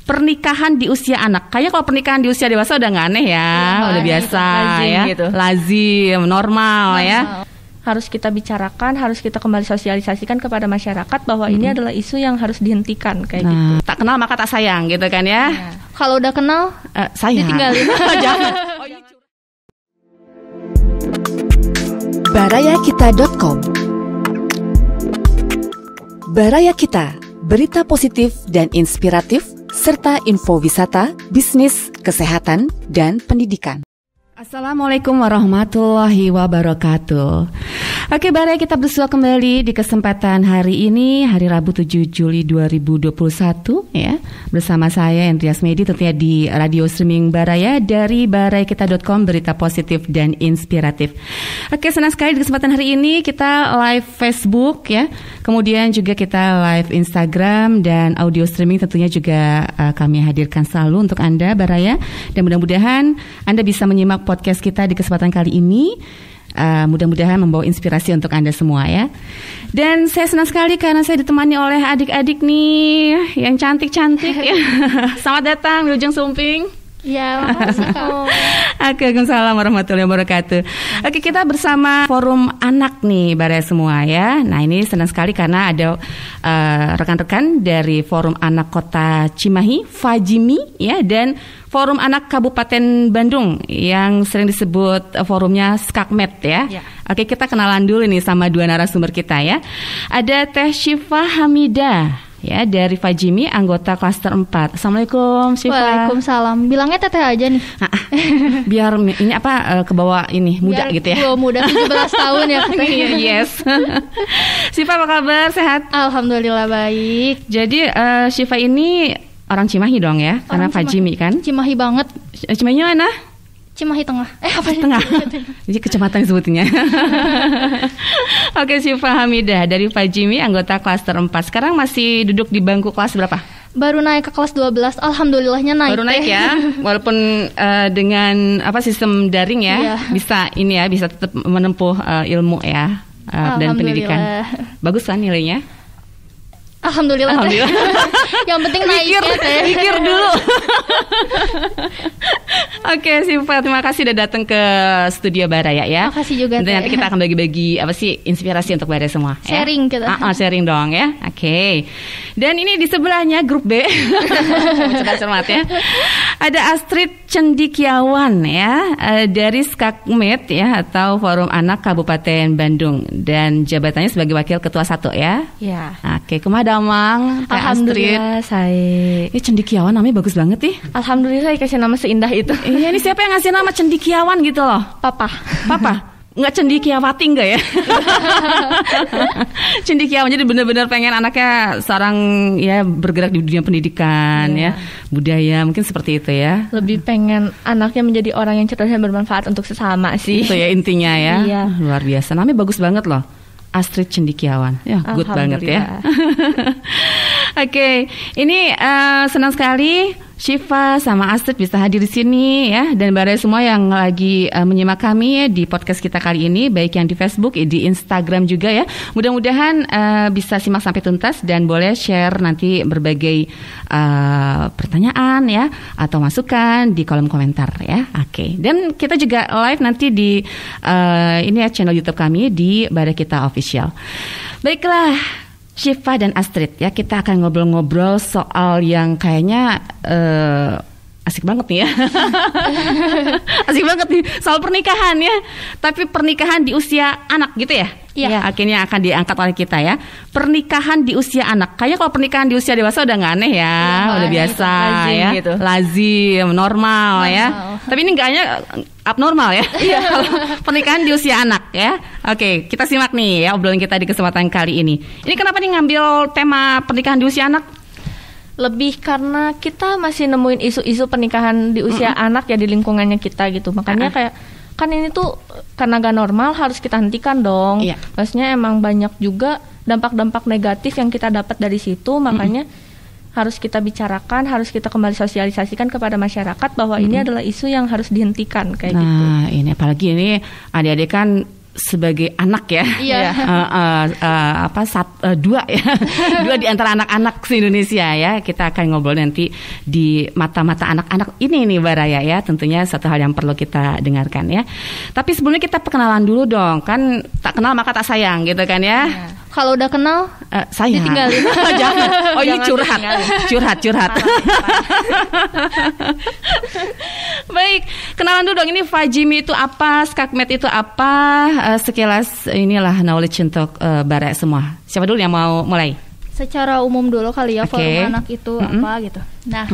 pernikahan di usia anak. Kayaknya kalau pernikahan di usia dewasa udah nggak aneh ya, udah biasa lazim, ya, gitu. lazim, normal ya. Harus kita bicarakan, harus kita kembali sosialisasikan kepada masyarakat bahwa ini adalah isu yang harus dihentikan kayak gitu. Tak kenal maka tak sayang gitu kan ya. Kalau udah kenal, sayang. ditinggalin. Jangan. Barayakita.com. Baraya Kita, berita positif dan inspiratif serta info wisata, bisnis, kesehatan, dan pendidikan. Assalamualaikum warahmatullahi wabarakatuh. Oke, Baraya Kita bersua kembali di kesempatan hari ini, hari Rabu 7 Juli 2021 ya. Bersama saya Andreas Medi tentunya di radio streaming Baraya dari barayakita.com, berita positif dan inspiratif. Oke, senang sekali di kesempatan hari ini kita live Facebook ya. Kemudian juga kita live Instagram dan audio streaming tentunya juga kami hadirkan selalu untuk Anda Baraya, dan mudah-mudahan Anda bisa menyimak podcast kita di kesempatan kali ini. Mudah-mudahan membawa inspirasi untuk Anda semua ya. Dan saya senang sekali karena saya ditemani oleh adik-adik nih yang cantik-cantik ya. Selamat datang di Ujung Sumping. Ya, makasih Kak. Waalaikumsalam warahmatullahi wabarakatuh. Oke, kita bersama Forum Anak nih Baraya semua ya. Nah, ini senang sekali karena ada rekan-rekan dari Forum Anak Kota Cimahi, Fajimi ya, dan Forum Anak Kabupaten Bandung yang sering disebut forumnya Skakmet ya. Oke, kita kenalan dulu nih sama dua narasumber kita ya. Ada Teh Syifa Hamidah ya dari Fajimi, anggota klaster 4. Assalamualaikum Syifa. Waalaikumsalam. Bilangnya Teteh aja nih. Biar ini kebawa ini muda biar gitu ya. Muda 17 tahun ya katanya. Yes. Syifa apa kabar? Sehat? Alhamdulillah baik. Jadi Syifa ini orang Cimahi dong ya, karena Fajimi kan? Cimahi banget. Cimahi mana? Cimahi Tengah. Apa Tengah? Jadi kecamatan sebutnya. Oke, Syifa Hamidah dari Fajimi, anggota klaster 4. Sekarang masih duduk di bangku kelas berapa? Baru naik ke kelas 12. Alhamdulillahnya naik. Baru naik ya. Walaupun dengan sistem daring ya, Iya. bisa tetap menempuh ilmu ya dan pendidikan. Bagus kan nilainya? Alhamdulillah. Yang penting naik ya Teh. Mikir dulu. Oke, Syifa, terima kasih udah datang ke studio Baraya ya. Makasih juga Teh. Nanti kita akan bagi-bagi inspirasi untuk Baraya semua. Sharing kita. Sharing dong ya. Oke. Dan ini di sebelahnya grup B. Cermat ya. Ada Astrid Cendikiawan ya dari Skakmet ya, atau Forum Anak Kabupaten Bandung, dan jabatannya sebagai Wakil Ketua 1 ya. Ya. Oke, kumaha damang Teh Astrid. Alhamdulillah saya. Ini Cendikiawan namanya bagus banget nih. Alhamdulillah saya kasih nama seindah itu. Iya, ini siapa yang ngasih nama Cendikiawan gitu loh? Papa. Nggak Cendikiawati enggak ya? Cendikiawan, jadi benar-benar pengen anaknya seorang ya bergerak di dunia pendidikan ya, budaya, mungkin seperti itu ya. Lebih pengen anaknya menjadi orang yang cerdas dan bermanfaat untuk sesama sih. Itu ya intinya ya. Iya. Luar biasa. Namanya bagus banget loh. Astrid Cendikiawan. Ya, good banget ya. Oke, ini senang sekali Syifa sama Astrid bisa hadir di sini ya, dan Baraya semua yang lagi menyimak kami ya, di podcast kita kali ini, baik yang di Facebook, di Instagram juga ya. Mudah-mudahan bisa simak sampai tuntas dan boleh share nanti berbagai pertanyaan ya atau masukan di kolom komentar ya. Oke. Dan kita juga live nanti di ini ya, channel YouTube kami di Baraya Kita Official. Baiklah, Syifa dan Astrid ya, kita akan ngobrol-ngobrol soal yang kayaknya asik banget nih ya. Asik banget nih, soal pernikahan ya. Tapi pernikahan di usia anak gitu ya. Iya. Akhirnya akan diangkat oleh kita ya. Pernikahan di usia anak. Kayaknya kalau pernikahan di usia dewasa udah nggak aneh ya, udah biasa lazim, ya, gitu. lazim, normal ya. Tapi ini nggak hanya abnormal ya. Kalau pernikahan di usia anak ya. Oke, kita simak nih ya obrolan kita di kesempatan kali ini. Ini kenapa nih ngambil tema pernikahan di usia anak? Lebih karena kita masih nemuin isu-isu pernikahan di usia anak ya di lingkungannya kita gitu. Makanya kayak kan ini tuh karena gak normal harus kita hentikan dong. Iya. Maksudnya emang banyak juga dampak-dampak negatif yang kita dapat dari situ. Makanya harus kita bicarakan, harus kita kembali sosialisasikan kepada masyarakat bahwa ini adalah isu yang harus dihentikan kayak gitu. Nah, ini apalagi ini adik-adik kan sebagai anak ya. Iya. Dua ya. Dua di antara anak-anak se-Indonesia ya. Kita akan ngobrol nanti di mata-mata anak-anak ini nih Mbak Raya ya. Tentunya satu hal yang perlu kita dengarkan ya. Tapi sebelumnya kita perkenalan dulu dong. Kan tak kenal maka tak sayang gitu kan ya. Kalau udah kenal, sayang. ditinggalin. Jangan. Oh ini curhat. Baik, kenalan dulu dong. Ini Fajimi itu apa? Skakmed itu apa? Sekilas inilah knowledge untuk Bara semua. Siapa dulu yang mau mulai? Secara umum dulu kali ya, Oke. forum anak itu apa gitu. Nah,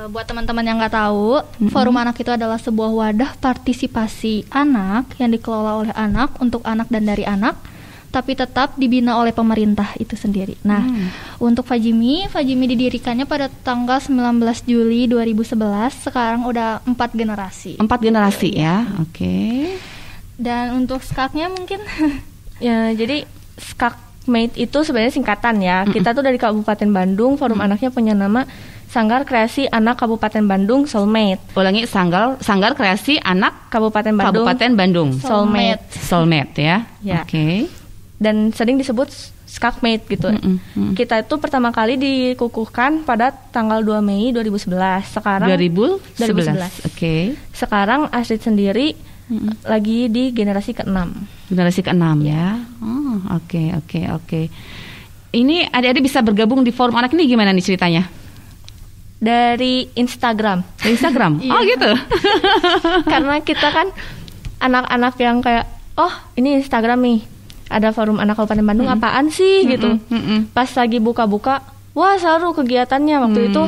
buat teman-teman yang nggak tahu, forum anak itu adalah sebuah wadah partisipasi anak yang dikelola oleh anak untuk anak dan dari anak, tapi tetap dibina oleh pemerintah itu sendiri. Nah, untuk Fajimi didirikannya pada tanggal 19 Juli 2011. Sekarang udah 4 generasi. 4 generasi ya. Oke. Dan untuk skaknya mungkin Ya, jadi Skakmate itu sebenarnya singkatan ya. Kita tuh dari Kabupaten Bandung, forum anaknya punya nama Sanggar Kreasi Anak Kabupaten Bandung Soulmate. Ulangi, Sanggar Kreasi Anak Kabupaten Bandung. Kabupaten Bandung. Soulmate ya. Ya. Oke. Dan sering disebut Skakmate gitu. Kita itu pertama kali dikukuhkan pada tanggal 2 Mei 2011. Sekarang 2011. Oke. Sekarang Astrid sendiri lagi di generasi ke-6. Generasi ke-6 ya. Oh, oke. Ini adik-adik bisa bergabung di forum anak ini gimana nih ceritanya? Dari Instagram. Oh gitu. Karena kita kan anak-anak yang kayak, oh ini Instagram nih, ada forum anak Kabupaten Bandung, apaan sih gitu. Pas lagi buka-buka, wah seru kegiatannya. Waktu itu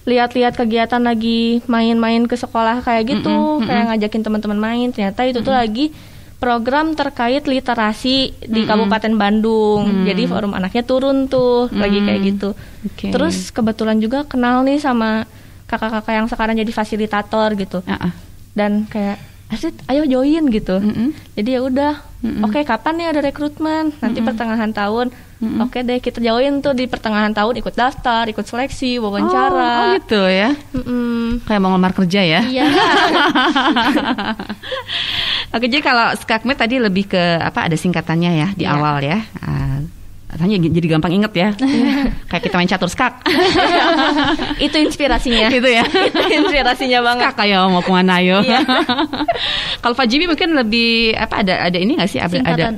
lihat-lihat kegiatan lagi main-main ke sekolah kayak gitu, kayak ngajakin teman-teman main. Ternyata itu tuh lagi program terkait literasi di Kabupaten Bandung. Jadi forum anaknya turun tuh lagi kayak gitu. Terus kebetulan juga kenal nih sama kakak-kakak yang sekarang jadi fasilitator gitu. Dan kayak Astrid, ayo join gitu. Jadi ya udah, oke, kapan nih ada rekrutmen? Nanti pertengahan tahun. Oke deh, kita join tuh di pertengahan tahun, ikut daftar, ikut seleksi, wawancara. Oh gitu ya. Kayak mau ngelamar kerja ya. iya. Oke, jadi kalau Skakmed tadi lebih ke apa? Ada singkatannya ya di awal ya. Rasanya jadi gampang inget ya. Kayak kita main catur skak. Itu inspirasinya. Gitu ya. Itu inspirasinya banget. Skak kayak mau kemana yo. Iya. Kalau Fajimi mungkin lebih apa? Ada ini nggak sih? Ada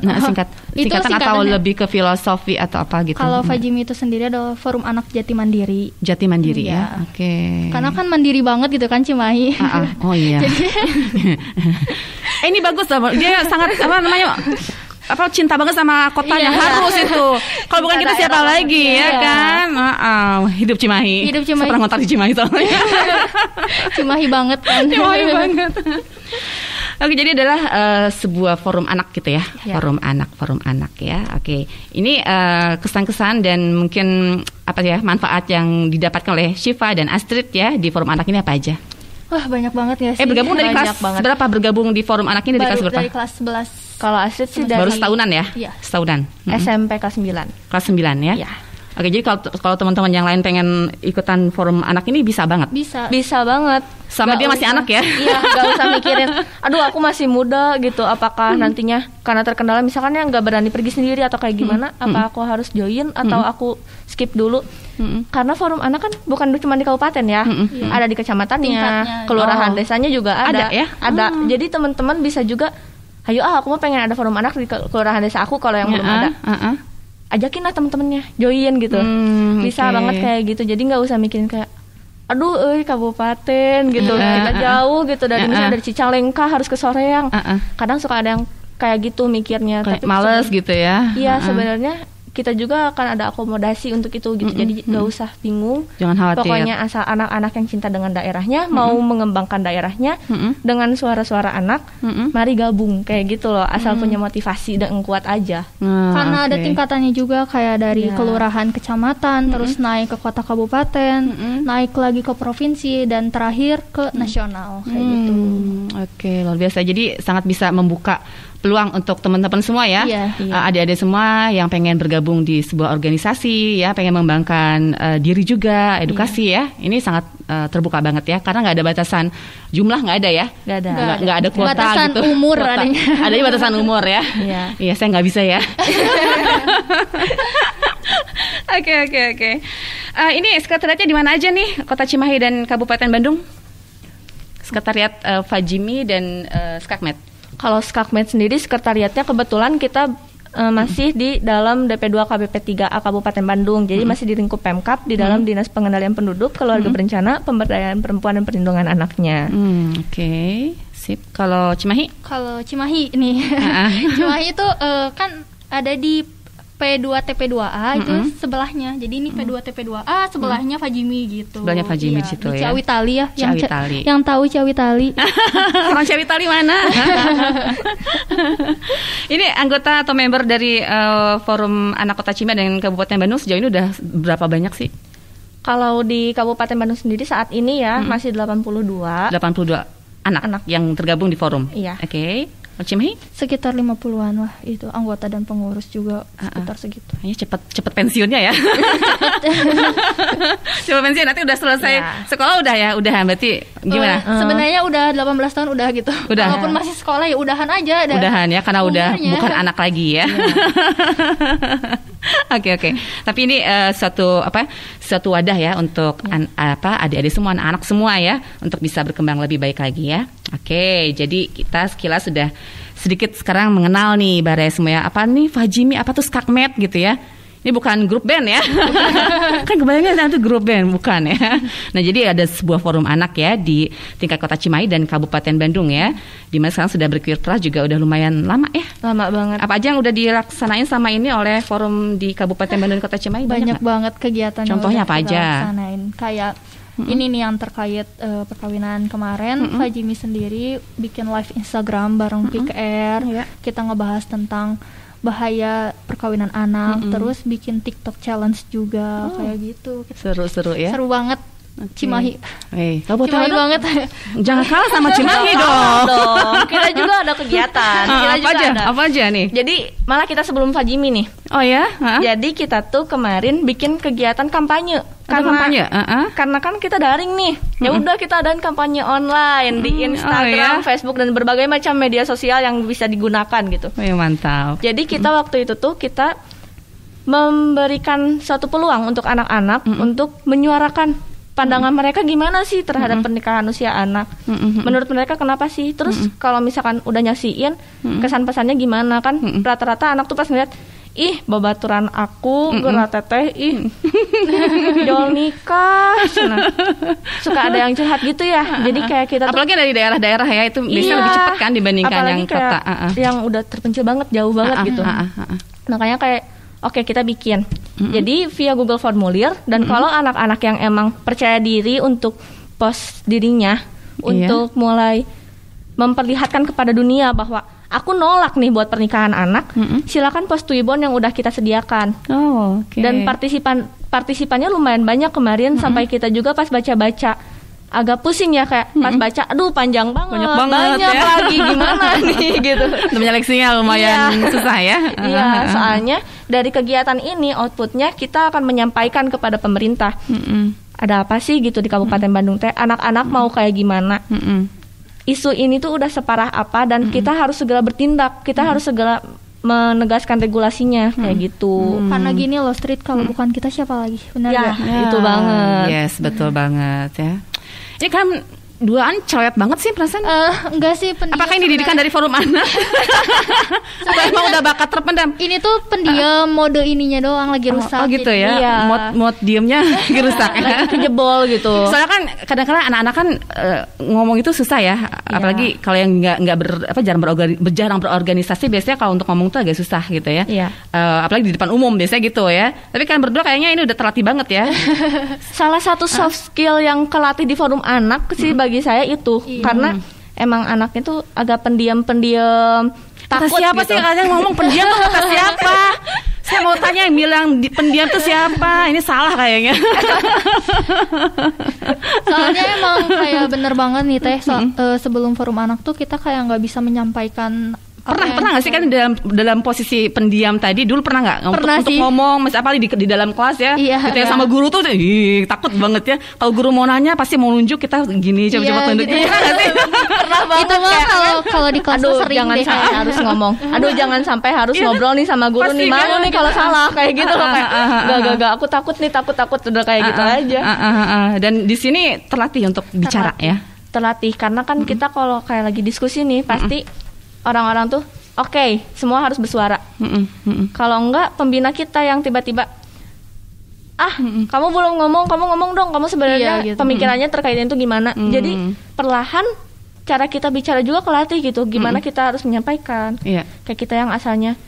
singkatan atau lebih ke filosofi atau apa gitu? Kalau Fajimi itu sendiri adalah forum anak Jati Mandiri. Jati Mandiri ya. Oke. Karena kan mandiri banget gitu kan Cimahi. Oh iya. Ini bagus loh. Dia sangat apa namanya? Cinta banget sama kotanya, harus itu. Kalau bukan kita siapa lagi ya kan? Hidup Cimahi. Saya pernah ngontrak di Cimahi soalnya. Cimahi banget kan. Cimahi banget. Oke, jadi adalah sebuah forum anak gitu ya. Forum anak ya. Oke. Ini kesan-kesan dan mungkin apa ya, manfaat yang didapatkan oleh Syifa dan Astrid ya di forum anak ini apa aja? Wah, banyak banget ya sih. Bergabung dari kelas berapa? Bergabung di forum anak ini dari kelas berapa? Dari kelas 11. Kalau Astrid sih dari baru setahunan ya? Iya. Setahunan. SMP kelas 9. Kelas 9 ya? Iya. Oke, jadi kalau teman-teman yang lain pengen ikutan forum anak ini bisa banget? Bisa banget. Sama dia masih anak ya? Iya, gak usah mikirin, aduh aku masih muda gitu, apakah nantinya karena terkendala misalkan yang gak berani pergi sendiri atau kayak gimana, apa aku harus join atau aku skip dulu. Karena forum anak kan bukan cuma di kabupaten ya, ada di kecamatannya, kelurahan desanya juga ada ya? Ada. Jadi teman-teman bisa juga, ayo aku mau pengen ada forum anak di kelurahan desa aku kalau yang belum ada. Ajakin lah temen-temennya join gitu. Bisa banget kayak gitu. Jadi nggak usah mikirin kayak aduh kabupaten gitu, kita jauh gitu dari misalnya dari Cicalengka harus ke Soreang. Kadang suka ada yang kayak gitu mikirnya, tapi males gitu ya. Iya, sebenarnya kita juga akan ada akomodasi untuk itu gitu. Jadi nggak usah bingung. Jangan khawatir. Pokoknya asal anak-anak yang cinta dengan daerahnya, mau mengembangkan daerahnya dengan suara-suara anak, mari gabung kayak gitu loh. Asal punya motivasi dan kuat aja. Karena ada tingkatannya juga kayak dari kelurahan, kecamatan, terus naik ke kota kabupaten, naik lagi ke provinsi dan terakhir ke nasional kayak gitu. Oke, luar biasa. Jadi sangat bisa membuka peluang untuk teman-teman semua ya, adik-adik semua yang pengen bergabung di sebuah organisasi ya, pengen mengembangkan diri juga, edukasi ya. Ini sangat terbuka banget ya, karena nggak ada batasan jumlah, nggak ada ya, nggak ada kuota batasan gitu. Umur Adanya batasan umur ya. Iya, saya nggak bisa ya. Oke. Ini sekretariatnya di mana aja nih, Kota Cimahi dan Kabupaten Bandung? Sekretariat Fajimi dan Skakmed. Kalau Skakmed sendiri sekretariatnya kebetulan kita masih di dalam DP2 KBP 3A Kabupaten Bandung. Jadi masih di lingkup Pemkab di dalam Dinas Pengendalian Penduduk, Keluarga Berencana, Pemberdayaan Perempuan dan Perlindungan Anaknya. Oke. Sip. Kalau Cimahi? Kalau Cimahi nih, Cimahi itu kan ada di P2 TP2A itu sebelahnya. Jadi ini P2 TP2A sebelahnya Fajimi gitu. Sebelahnya Fajimi di situ ya. Ciawi Tali ya. Ciawi Tali. Yang tahu Ciawi Tali. Orang Ciawi Tali mana? Ini anggota atau member dari Forum Anak Kota Cimahi dan Kabupaten Bandung sejauh ini udah berapa banyak sih? Kalau di Kabupaten Bandung sendiri saat ini ya masih 82 anak yang tergabung di forum. Iya. Oke. Cimahi? Sekitar 50-an lah itu anggota dan pengurus juga sekitar segitu. Ya cepet pensiunnya ya. Cepet pensiun, nanti udah selesai sekolah udah berarti gimana? Sebenarnya udah 18 tahun udah gitu. Walaupun masih sekolah ya udahan aja. Udahan ya, karena udah bukan anak lagi ya. Oke. Tapi ini suatu wadah ya untuk adik-adik semua, anak-anak semua ya, untuk bisa berkembang lebih baik lagi ya. Oke, jadi kita sekilas sudah sedikit sekarang mengenal nih Bare semua ya. Apa nih Fajimi, apa tuh Skakmed gitu ya. Ini bukan grup band ya. Kan kebayangnya itu grup band, bukan ya. Nah, jadi ada sebuah forum anak ya di tingkat Kota Cimahi dan Kabupaten Bandung ya. Di mana sekarang sudah berkiprah juga udah lumayan lama ya. Lama banget. Apa aja yang udah dilaksanain sama ini oleh forum di Kabupaten Bandung dan Kota Cimahi? Banyak banget kegiatan. Contohnya apa aja? Kayak ini nih yang terkait perkawinan kemarin, Fajimi sendiri bikin live Instagram bareng PKR. Kita ngebahas tentang bahaya perkawinan anak, terus bikin TikTok challenge juga kayak gitu. Seru ya. Seru banget. Cimahi. Cimahi banget. Jangan kalah sama Cimahi dong. Kita juga ada kegiatan. Apa aja nih? Jadi malah kita sebelum Fajimi nih. Oh ya? Jadi kita tuh kemarin bikin kegiatan kampanye. Karena kan kita daring nih. Ya udah kita adain kampanye online di Instagram, Facebook dan berbagai macam media sosial yang bisa digunakan gitu. Mantap. Jadi kita waktu itu tuh kita memberikan suatu peluang untuk anak-anak untuk menyuarakan pandangan mereka gimana sih terhadap pernikahan usia anak. Menurut mereka kenapa sih? Terus kalau misalkan udah nyaksiin kesan pesannya gimana kan? Rata-rata anak tuh pas ngeliat, ih babaturan aku gerak teteh, ih jol nikah. Suka ada yang curhat gitu ya. Jadi kayak kita apalagi dari daerah-daerah ya, itu biasanya lebih cepat kan dibandingkan yang kota. Yang udah terpencil banget, jauh banget gitu. Makanya kayak oke, kita bikin. Jadi via Google Formulir, dan kalau anak-anak yang emang percaya diri untuk post dirinya, untuk mulai memperlihatkan kepada dunia bahwa aku nolak nih buat pernikahan anak, silakan post Twibbon yang udah kita sediakan. Dan partisipannya lumayan banyak kemarin, sampai kita juga pas baca-baca agak pusing ya, kayak pas baca, aduh panjang banget, banyak ya. Lagi gimana nih gitu. Menyeleksinya lumayan susah ya. Iya, soalnya dari kegiatan ini outputnya kita akan menyampaikan kepada pemerintah. Ada apa sih gitu di Kabupaten Bandung teh, anak-anak mau kayak gimana. Isu ini tuh udah separah apa, dan kita harus segera bertindak, kita harus segera menegaskan regulasinya kayak gitu. Karena gini loh, Street, kalau bukan kita siapa lagi? Benar ya? Itu banget. Yes, betul banget ya. Ini kan duaan cewek banget sih perasaan. Enggak sih, pendiam. Apakah ini didikan dari forum anak? Atau emang udah bakat terpendam? Ini tuh pendiam, mode ininya doang lagi rusak. Oh gitu ya. Iya. Mod diemnya lagi rusak ya. Jebol gitu. Soalnya kan kadang-kadang anak-anak kan ngomong itu susah ya. Apalagi kalau yang jarang berorganisasi, biasanya kalau untuk ngomong tuh agak susah gitu ya. Iya. Apalagi di depan umum biasanya gitu ya. Tapi kan berdua kayaknya ini udah terlatih banget ya. Salah satu soft skill yang kelatih di forum anak sih bagi saya itu, karena emang anaknya tuh agak pendiam, takut siapa gitu. Sih kalian ngomong pendiam tuh kata siapa? Saya mau tanya yang bilang pendiam tuh siapa? Ini salah kayaknya. Soalnya emang kayak bener banget nih teh, sebelum forum anak tuh kita kayak nggak bisa menyampaikan Pernah nggak sih kan dalam posisi pendiam tadi dulu pernah nggak untuk ngomong misalnya di dalam kelas ya kita sama guru tuh takut banget ya kalau guru mau nanya pasti mau nunjuk kita gini coba tunjuk gitu. Pernah banget itu mah kalau di kelas sering jangan sampai harus ngomong jangan sampai harus ngobrol nih sama guru nih malu nih kalau salah kayak gitu loh kayak gak aku takut udah kayak gitu aja. Dan di sini terlatih untuk bicara ya. Terlatih karena kan kita kalau kayak lagi diskusi nih pasti orang-orang tuh oke, semua harus bersuara. Kalau enggak pembina kita yang tiba-tiba kamu belum ngomong, kamu ngomong dong, kamu sebenarnya gitu. Pemikirannya terkait itu gimana. Jadi perlahan cara kita bicara juga kelatih gitu. Gimana kita harus menyampaikan. Kayak kita yang asalnya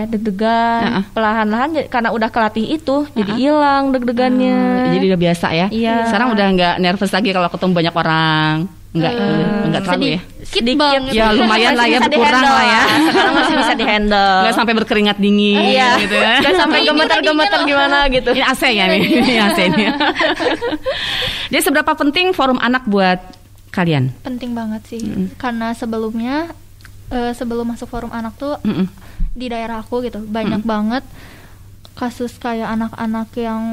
deg-degan, perlahan-lahan karena udah kelatih itu jadi hilang deg-degannya. Jadi udah biasa ya. Sekarang udah nggak nervous lagi kalau ketemu banyak orang. Enggak terlalu ya. Sedikit ya lumayan lah ya, berkurang lah ya. Sekarang masih bisa dihandle. Enggak sampai berkeringat dingin gitu ya. Enggak sampai gemetar-gemetar gimana gitu. Ini AC ya ini AC-nya. Jadi seberapa penting forum anak buat kalian? Penting banget sih. Karena sebelumnya sebelum masuk forum anak tuh di daerah aku gitu banyak banget kasus kayak anak-anak yang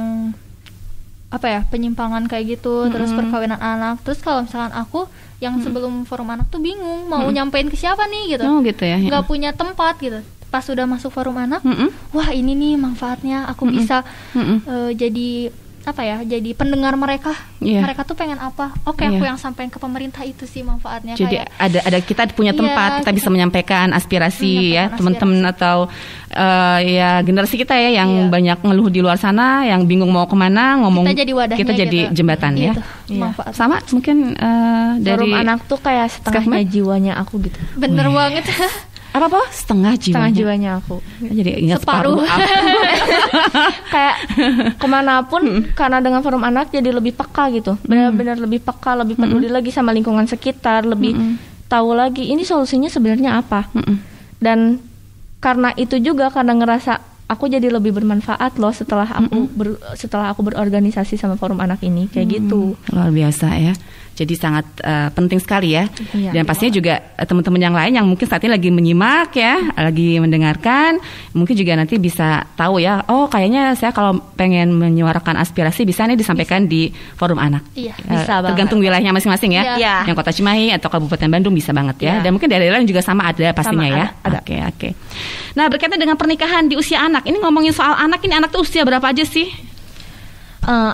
penyimpangan kayak gitu, terus perkawinan anak. Terus kalau misalkan aku yang sebelum forum anak tuh bingung mau nyampein ke siapa nih gitu. Gitu ya. Nggak punya tempat gitu. Pas sudah masuk forum anak, wah ini nih manfaatnya aku bisa jadi jadi pendengar mereka. Mereka tuh pengen apa? Oke, aku yang sampein ke pemerintah itu sih manfaatnya. Jadi kayak ada kita punya tempat, kita bisa menyampaikan aspirasi ya teman-teman atau generasi kita ya yang banyak ngeluh di luar sana, yang bingung mau kemana, ngomong kita jadi wadahnya, kita jadi jembatan ya. Manfaat. Sama mungkin dari forum anak tuh kayak setengahnya jiwanya aku gitu. Bener banget. Apa setengah jiwanya aku. Jadi ingat separuh. Kayak kemanapun karena dengan forum anak jadi lebih peka gitu. Benar-benar lebih peka, lebih peduli lagi sama lingkungan sekitar, lebih tahu lagi ini solusinya sebenarnya apa. Dan karena itu juga karena ngerasa aku jadi lebih bermanfaat loh setelah aku berorganisasi sama forum anak ini kayak gitu. Luar biasa ya. Jadi sangat penting sekali ya. Dan pastinya juga teman-teman yang lain yang mungkin saat ini lagi menyimak ya, lagi mendengarkan, mungkin juga nanti bisa tahu ya, oh kayaknya saya kalau pengen menyuarakan aspirasi bisa nih disampaikan di forum anak. Bisa tergantung wilayahnya masing-masing ya. Yang Kota Cimahi atau Kabupaten Bandung bisa banget ya. Dan mungkin daerah lain juga sama ada pastinya ya. Oke. Nah, berkaitan dengan pernikahan di usia anak, ini ngomongin soal anak, ini anak tuh usia berapa aja sih?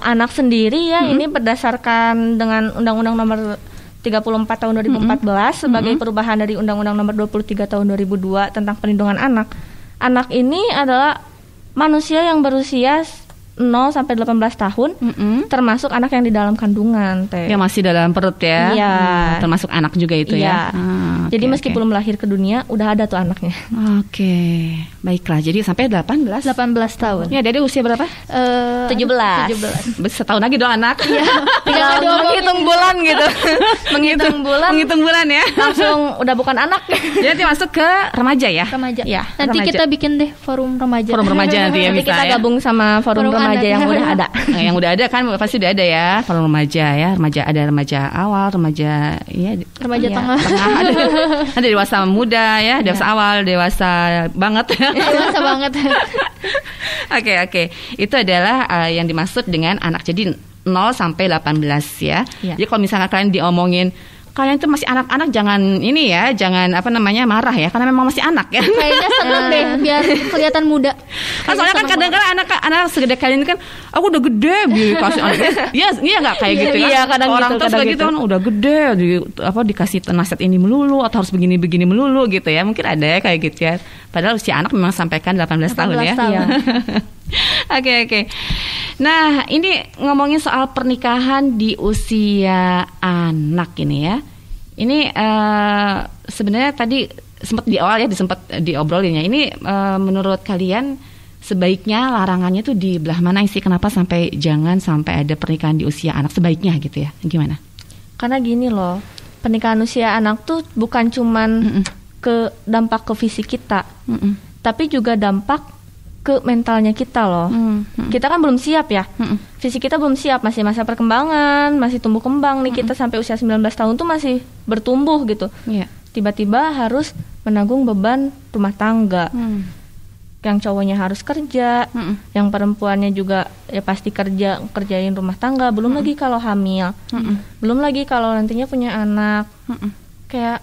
Anak sendiri ya ini berdasarkan dengan Undang-Undang Nomor 34 tahun 2014 sebagai perubahan dari Undang-Undang Nomor 23 tahun 2002 tentang perlindungan anak. Anak ini adalah manusia yang berusia 0 sampai 18 tahun, termasuk anak yang di dalam kandungan, Teh. Ya masih dalam perut ya. Termasuk anak juga itu ya. Jadi meski belum lahir ke dunia, udah ada tuh anaknya. Baiklah. Jadi sampai 18 tahun. Ya, Dede usia berapa? 17. Setahun lagi dong anak. Tinggal menghitung bulan gitu. Menghitung bulan ya. Langsung udah bukan anak. Jadi masuk ke remaja ya. Nanti kita bikin deh forum remaja. Forum remaja nanti ya bisa. Kita gabung sama forum remaja yang udah ada. Yang udah ada kan pasti udah ada ya, forum remaja ya. Ada remaja awal, remaja tengah. Ada dewasa muda ya, dewasa awal, dewasa banget. Dewasa banget. Oke. Itu adalah yang dimaksud dengan anak. Jadi 0 sampai 18 ya. Jadi kalau misalnya kalian diomongin kalian itu masih anak-anak, jangan marah ya, karena memang masih anak ya. Kayaknya seneng deh biar kelihatan muda. Soalnya kan kadang-kadang anak segede kalian kan, aku udah gede dikasih anaknya. Iya nggak kayak gitu ya. Iya, kadang orang gitu, tuh suka gitu kan, udah gede dikasih nasihat ini melulu atau harus begini melulu gitu ya. Mungkin ada ya kayak gitu ya. Padahal usia anak memang sampaikan 18 tahun ya. Oke. Nah, ini ngomongin soal pernikahan di usia anak ini ya. Ini sebenarnya tadi sempat di awal ya sempat diobrolin ya. Ini menurut kalian sebaiknya larangannya tuh di belah mana sih? Kenapa jangan sampai ada pernikahan di usia anak sebaiknya gitu ya? Gimana? Karena gini loh, pernikahan usia anak tuh bukan cuman ke dampak ke fisik kita, tapi juga dampak ke mentalnya kita loh. Kita kan belum siap ya. Fisik kita belum siap, masih masa perkembangan, masih tumbuh kembang nih. Kita sampai usia 19 tahun tuh masih bertumbuh gitu. Tiba-tiba harus menanggung beban rumah tangga. Yang cowoknya harus kerja, yang perempuannya juga ya pasti kerjain rumah tangga. Belum lagi kalau hamil, belum lagi kalau nantinya punya anak. Kayak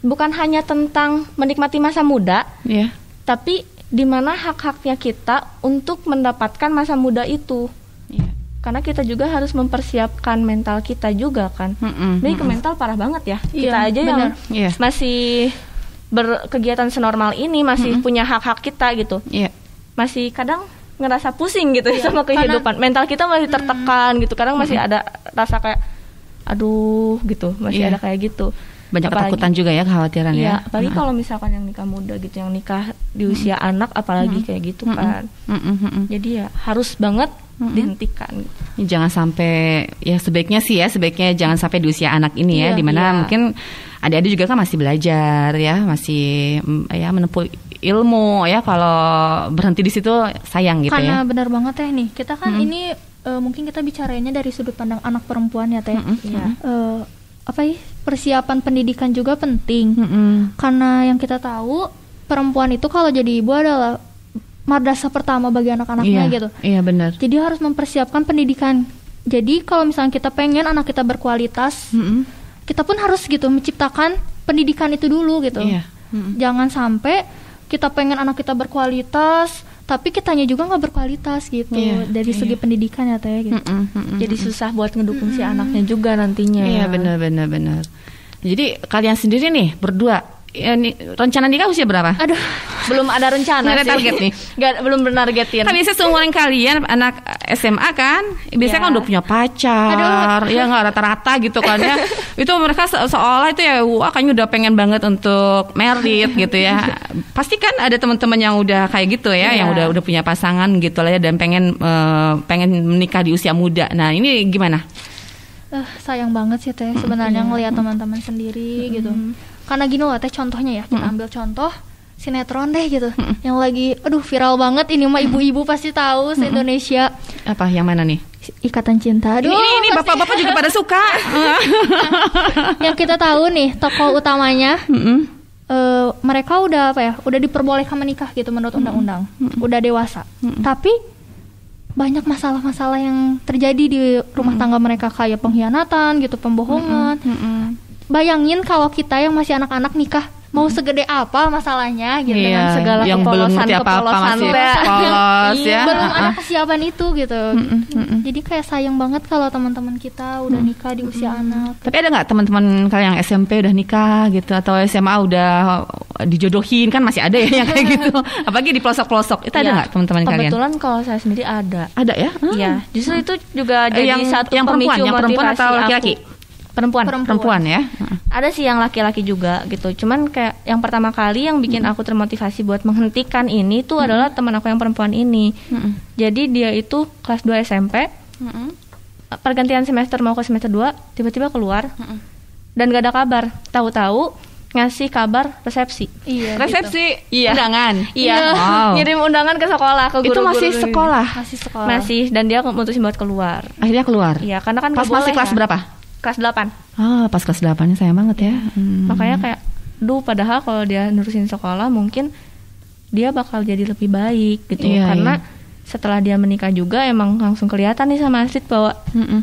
bukan hanya tentang menikmati masa muda, tapi di mana hak-haknya kita untuk mendapatkan masa muda itu. Karena kita juga harus mempersiapkan mental kita juga kan. Jadi ke mental parah banget ya. Kita aja bener. Yang masih berkegiatan senormal ini masih punya hak-hak kita gitu. Masih kadang ngerasa pusing gitu sama kehidupan. Mental kita masih tertekan gitu. Kadang masih ada rasa kayak aduh gitu, masih ada kayak gitu. Banyak ketakutan juga ya, kekhawatiran ya. Apalagi kalau misalkan yang nikah muda gitu, yang nikah di usia anak apalagi kayak gitu kan. Jadi ya harus banget dihentikan. Jangan sampai, ya sebaiknya jangan sampai di usia anak ini ya, dimana mungkin adik-adik juga kan masih belajar ya, masih ya menempuh ilmu ya. Kalau berhenti di situ sayang gitu. Karena benar banget nih, kita kan ini mungkin kita bicarainnya dari sudut pandang anak perempuan ya teh. Persiapan pendidikan juga penting. Karena yang kita tahu perempuan itu kalau jadi ibu adalah madrasah pertama bagi anak-anaknya gitu. Iya benar. Jadi harus mempersiapkan pendidikan. Jadi kalau misalnya kita pengen anak kita berkualitas, kita pun harus gitu menciptakan pendidikan itu dulu gitu. Jangan sampai kita pengen anak kita berkualitas, tapi kitanya juga nggak berkualitas gitu dari segi pendidikan ya teh gitu. Jadi susah buat ngedukung si anaknya juga nantinya. Iya benar. Jadi kalian sendiri nih berdua, rencana nikah usia berapa? Aduh, belum ada rencana sih. Ada target nih? Belum menargetin. Kan biasanya seumuran kalian anak SMA kan, biasanya kan udah punya pacar. Ya nggak rata-rata gitu kan ya. Itu mereka seolah itu ya, wah kayaknya udah pengen banget untuk married gitu ya. Pasti kan ada teman-teman yang udah kayak gitu ya, yang udah punya pasangan gitu lah ya, dan pengen menikah di usia muda. Nah ini gimana? Sayang banget sih teh sebenarnya ngelihat teman-teman sendiri gitu. Karena gini loh teh, contohnya ya, kita ambil contoh sinetron deh gitu, yang lagi viral banget ini mah ibu-ibu pasti tahu se-Indonesia. Apa yang mana nih? Ikatan Cinta. Aduh, ini bapak-bapak juga pada suka. Yang kita tahu nih tokoh utamanya, mereka udah udah diperbolehkan menikah gitu menurut undang-undang, udah dewasa. Tapi banyak masalah-masalah yang terjadi di rumah tangga mereka, kayak pengkhianatan gitu, pembohongan. Bayangin kalau kita yang masih anak-anak nikah, mau segede apa masalahnya gitu, dengan segala yang belum ngerti apa-apa masih polos ya. Belum ada kesiapan itu gitu. Jadi kayak sayang banget kalau teman-teman kita udah nikah di usia anak. Tapi ada nggak teman-teman kalian yang SMP udah nikah gitu, atau SMA udah dijodohin? Kan masih ada ya yang kayak gitu. Apalagi di pelosok-pelosok. Itu ada nggak teman-teman kalian? Kebetulan kalau saya sendiri ada. Ada ya? Iya. Justru itu juga jadi satu yang pemicu perempuan, yang perempuan atau laki-laki? Perempuan ya. Ada sih yang laki-laki juga gitu. Cuman kayak yang pertama kali yang bikin aku termotivasi buat menghentikan ini tuh adalah teman aku yang perempuan ini. Jadi dia itu kelas 2 SMP. Pergantian semester mau ke semester 2, tiba-tiba keluar. Dan gak ada kabar. Tahu-tahu ngasih kabar resepsi. Resepsi gitu. Undangan. Iya. Wow. Ngirim undangan ke sekolah, ke guru-guru. Itu masih sekolah. Masih, dan dia mutusin buat keluar. Akhirnya keluar. Iya, karena kan masih kelas berapa? Kelas 8. Pas kelas 8-nya sayang banget ya. Makanya kayak padahal kalau dia nerusin sekolah mungkin dia bakal jadi lebih baik gitu. Karena setelah dia menikah juga emang langsung kelihatan nih sama Astrid bahwa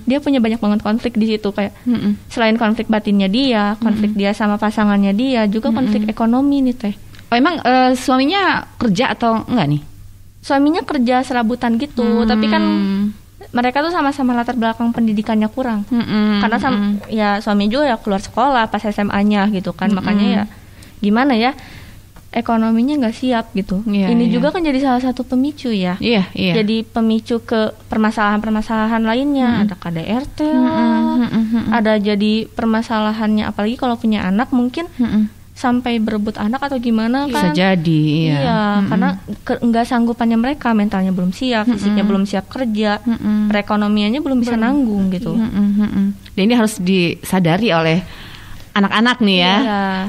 dia punya banyak banget konflik di situ, kayak selain konflik batinnya dia, konflik dia sama pasangannya dia, juga konflik ekonomi nih teh. Oh, emang suaminya kerja atau enggak nih? Suaminya kerja serabutan gitu, tapi kan mereka tuh sama-sama latar belakang pendidikannya kurang. Karena ya suami juga ya keluar sekolah pas SMA-nya gitu kan. Makanya ya gimana ya, ekonominya nggak siap gitu. Ini juga kan jadi salah satu pemicu ya. Jadi pemicu ke permasalahan-permasalahan lainnya. Ada KDRT ada jadi permasalahannya, apalagi kalau punya anak mungkin sampai berebut anak atau gimana kan. Bisa jadi. Karena nggak sanggupannya mereka, mentalnya belum siap, fisiknya belum siap kerja, perekonomiannya belum bisa nanggung gitu. Dan ini harus disadari oleh anak-anak nih ya.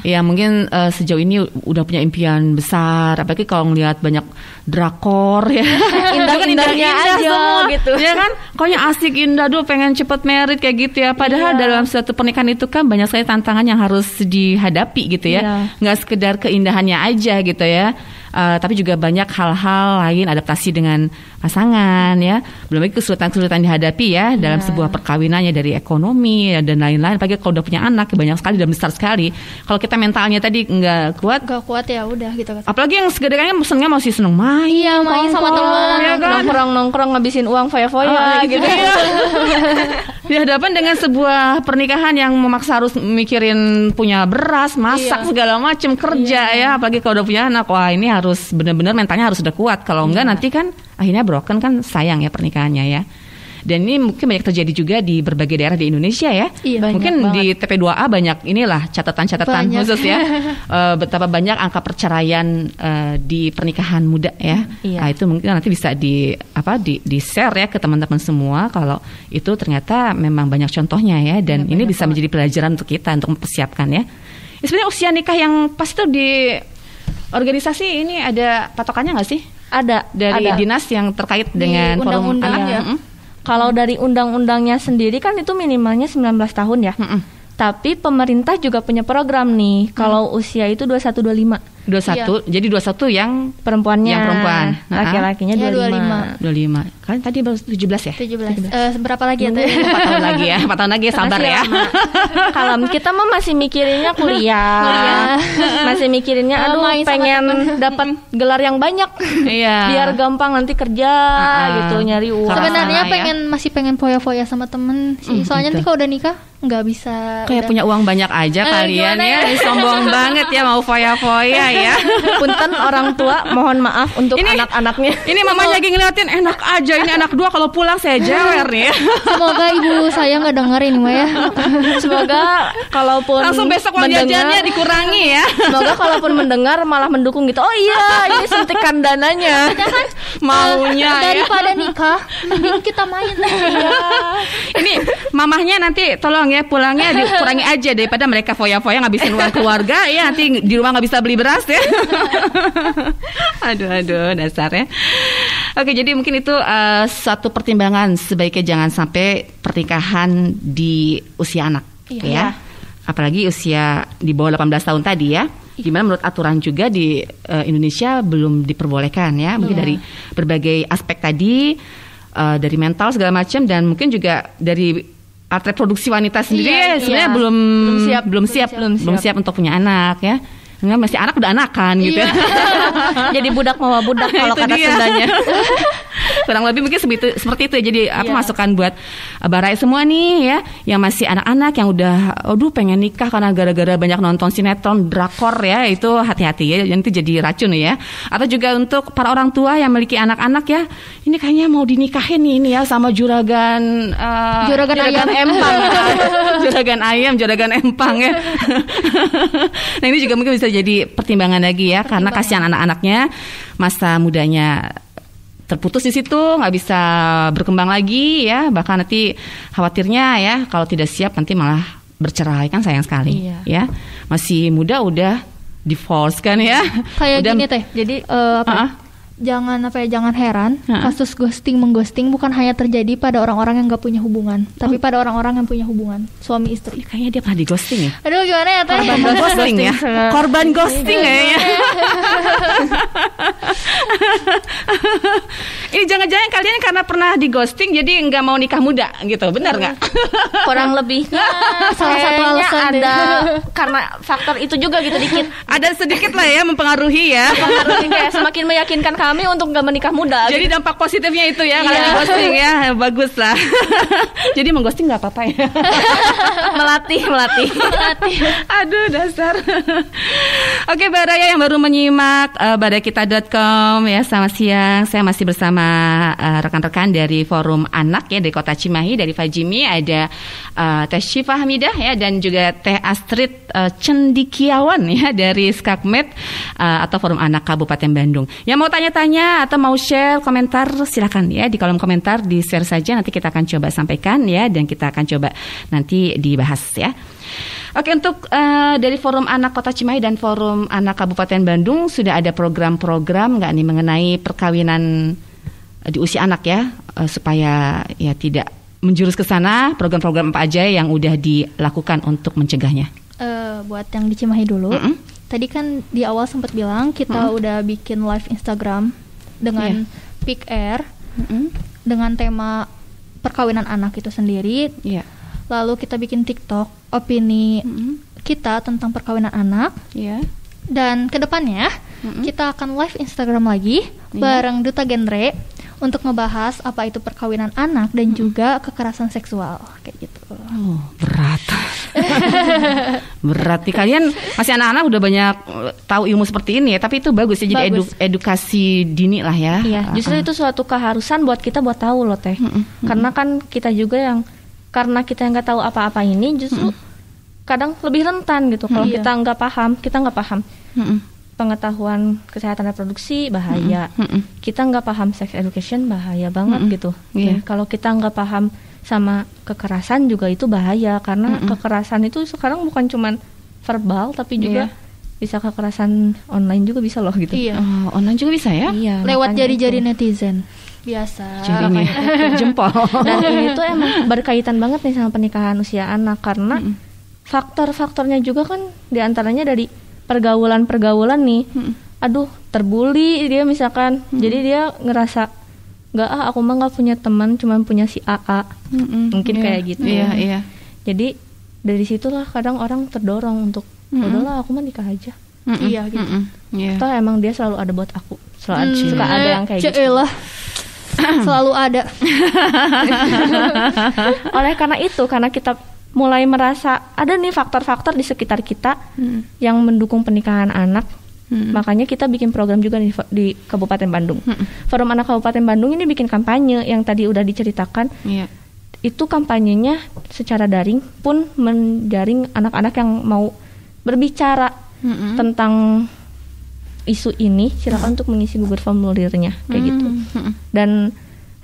Ya mungkin sejauh ini udah punya impian besar, apalagi kalau ngelihat banyak drakor ya. Indah-indahnya aja semua gitu. Ya kan? Pokoknya asik, indah, pengen cepet married kayak gitu ya. Padahal dalam suatu pernikahan itu kan banyak sekali tantangan yang harus dihadapi gitu ya. Nggak sekedar keindahannya aja gitu ya. Tapi juga banyak hal-hal lain, adaptasi dengan pasangan ya, belum lagi kesulitan-kesulitan dihadapi ya dalam sebuah perkawinannya, dari ekonomi dan lain-lain. Apalagi kalau udah punya anak banyak sekali dan besar sekali. Kalau kita mentalnya tadi nggak kuat ya udah gitu. Apalagi yang segedarnya senengnya masih seneng main, main sama teman, ya kan? nongkrong ngabisin uang foya-foya gitu. Ya. Dihadapan dengan sebuah pernikahan yang memaksa harus mikirin punya beras, masak segala macam, kerja ya. Apalagi kalau udah punya anak, wah ini harus benar-benar mentalnya harus udah kuat. Kalau enggak nanti kan akhirnya broken, kan sayang ya pernikahannya ya. Dan ini mungkin banyak terjadi juga di berbagai daerah di Indonesia ya. Mungkin di TP2A banyak inilah catatan-catatan khusus ya. Betapa banyak angka perceraian di pernikahan muda ya. Nah, itu mungkin nanti bisa di share ya ke teman-teman semua kalau itu ternyata memang banyak contohnya ya, dan ini bisa menjadi pelajaran untuk kita untuk mempersiapkan ya. Sebenarnya usia nikah yang pas itu di organisasi ini ada patokannya nggak sih? Ada dari dinas yang terkait dengan forum anak ya. Kalau dari undang-undangnya sendiri kan itu minimalnya 19 tahun ya. Tapi pemerintah juga punya program nih. Kalau usia itu 21-25. 21, jadi 21 yang perempuannya. Yang perempuan. Laki-lakinya 25. Kalian tadi baru 17 ya? 17. Berapa lagi ya? 4 tahun lagi ya. 4 tahun lagi ya, sabar ya. Kalau kita mah masih mikirinnya kuliah. Masih mikirinnya pengen dapat gelar yang banyak. Biar gampang nanti kerja gitu, nyari uang. Sebenarnya masih pengen foya-foya sama temen sih. Soalnya nanti kalau udah nikah nggak bisa. Kayak punya uang banyak aja kalian ya. Sombong banget ya mau foya-foya ya. Punten orang tua, mohon maaf untuk anak-anaknya. Ini mamanya lagi ngeliatin, enak aja ini anak 2, kalau pulang saya jewer nih. Semoga ibu saya nggak dengerin Mbak ya. Semoga kalaupun langsung besok uang jajannya dikurangi ya. Semoga kalaupun mendengar malah mendukung gitu. Oh iya, ini suntikan dananya. Maunya daripada nikah, mending kita main. Ini mamahnya nanti tolong ya, pulangnya dikurangi aja daripada mereka foya-foya ngabisin uang keluarga ya, nanti di rumah nggak bisa beli beras ya. aduh dasarnya. Oke, jadi mungkin itu satu pertimbangan, sebaiknya jangan sampai pernikahan di usia anak ya. Apalagi usia di bawah 18 tahun tadi ya. Gimana menurut aturan juga di Indonesia belum diperbolehkan ya. Mungkin dari berbagai aspek tadi, dari mental segala macam, dan mungkin juga dari alat reproduksi wanita sendiri sebenarnya belum siap untuk punya anak ya. Masih anak udah anakan gitu ya. Jadi budak mawa budak kalau kata Sundanya. Kurang lebih mungkin seperti itu. Jadi masukan buat Barai semua nih ya, yang masih anak-anak yang udah pengen nikah karena gara-gara banyak nonton sinetron drakor ya, itu hati-hati ya, nanti jadi racun ya. Atau juga untuk para orang tua yang memiliki anak-anak ya, ini kayaknya mau dinikahin nih ini ya sama juragan ayam empang. Juragan ayam, juragan empang ya. Nah, ini juga mungkin bisa jadi pertimbangan lagi ya, karena kasihan anak-anaknya, masa mudanya terputus di situ, nggak bisa berkembang lagi ya, bahkan nanti khawatirnya ya kalau tidak siap nanti malah bercerai, kan sayang sekali ya. Masih muda udah divorce kan ya. Kayak gini teh, jadi jangan heran kasus mengghosting bukan hanya terjadi pada orang-orang yang nggak punya hubungan, tapi pada orang-orang yang punya hubungan, suami istri. Kayaknya dia pernah di ghosting ya. Aduh, gimana ya teh? Korban ghosting ya. Korban ghosting kayaknya. Ini jangan-jangan kalian karena pernah di ghosting jadi nggak mau nikah muda gitu, benar nggak? Kurang lebih. Salah satu alasan ada karena faktor itu juga gitu dikit. Ada sedikit lah ya mempengaruhi ya. Kayak semakin meyakinkan kami untuk nggak menikah muda. Jadi dampak positifnya itu ya kalau di ghosting ya, bagus lah. Jadi mengghosting nggak apa-apa ya. melatih. Aduh dasar. Oke, Baraya yang baru menyimak badakita.com ya, selamat siang. Saya masih bersama rekan-rekan dari Forum Anak ya dari Kota Cimahi, dari Fajimi ada Teh Syifa Hamidah ya, dan juga Teh Astrid Cendikiawan ya dari Skakmed atau Forum Anak Kabupaten Bandung. Yang mau tanya-tanya atau mau share komentar silakan ya di kolom komentar, di share saja, nanti kita akan coba sampaikan ya, dan kita akan coba nanti dibahas ya. Oke, untuk dari Forum Anak Kota Cimahi dan Forum Anak Kabupaten Bandung sudah ada program-program nggak nih mengenai perkawinan di usia anak ya, supaya ya tidak menjurus ke sana. Program-program apa aja yang udah dilakukan untuk mencegahnya? Buat yang di Cimahi dulu, tadi kan di awal sempat bilang kita udah bikin live Instagram dengan Pick Air dengan tema perkawinan anak itu sendiri. Lalu kita bikin TikTok opini kita tentang perkawinan anak. Dan kedepannya kita akan live Instagram lagi bareng Duta Genre untuk ngebahas apa itu perkawinan anak dan juga kekerasan seksual kayak gitu. Oh, berat. Berat nih, kalian masih anak-anak udah banyak tahu ilmu seperti ini ya, tapi itu bagus ya, jadi edukasi dini lah ya. Iya, justru itu suatu keharusan buat kita buat tahu loh Teh. Karena kan kita juga yang karena kita nggak tahu apa-apa ini justru kadang lebih rentan gitu kalau kita nggak paham pengetahuan kesehatan reproduksi bahaya, kita nggak paham sex education bahaya banget gitu. Dan kalau kita nggak paham sama kekerasan juga itu bahaya, karena kekerasan itu sekarang bukan cuman verbal tapi juga bisa kekerasan online juga bisa loh gitu. Oh, online juga bisa ya? Lewat jari-jari netizen biasa. Jarinya jempol. Dan ini tuh emang berkaitan banget nih sama pernikahan usia anak, karena faktor-faktornya juga kan diantaranya dari pergaulan nih. Aduh, terbuli dia misalkan, jadi dia ngerasa nggak, aku mah nggak punya teman, cuma punya si AA. Mungkin kayak gitu. Jadi dari situlah kadang orang terdorong untuk udahlah aku mah nikah aja. Gitu. Toh emang dia selalu ada buat aku. Suka ada yang kayak gitu. Selalu ada. Oleh karena itu, karena kita mulai merasa ada nih faktor-faktor di sekitar kita yang mendukung pernikahan anak, makanya kita bikin program juga di Kabupaten Bandung. Forum Anak Kabupaten Bandung ini bikin kampanye yang tadi udah diceritakan. Itu kampanyenya secara daring pun menjaring anak-anak yang mau berbicara tentang isu ini, silakan untuk mengisi Google formulirnya kayak gitu. Dan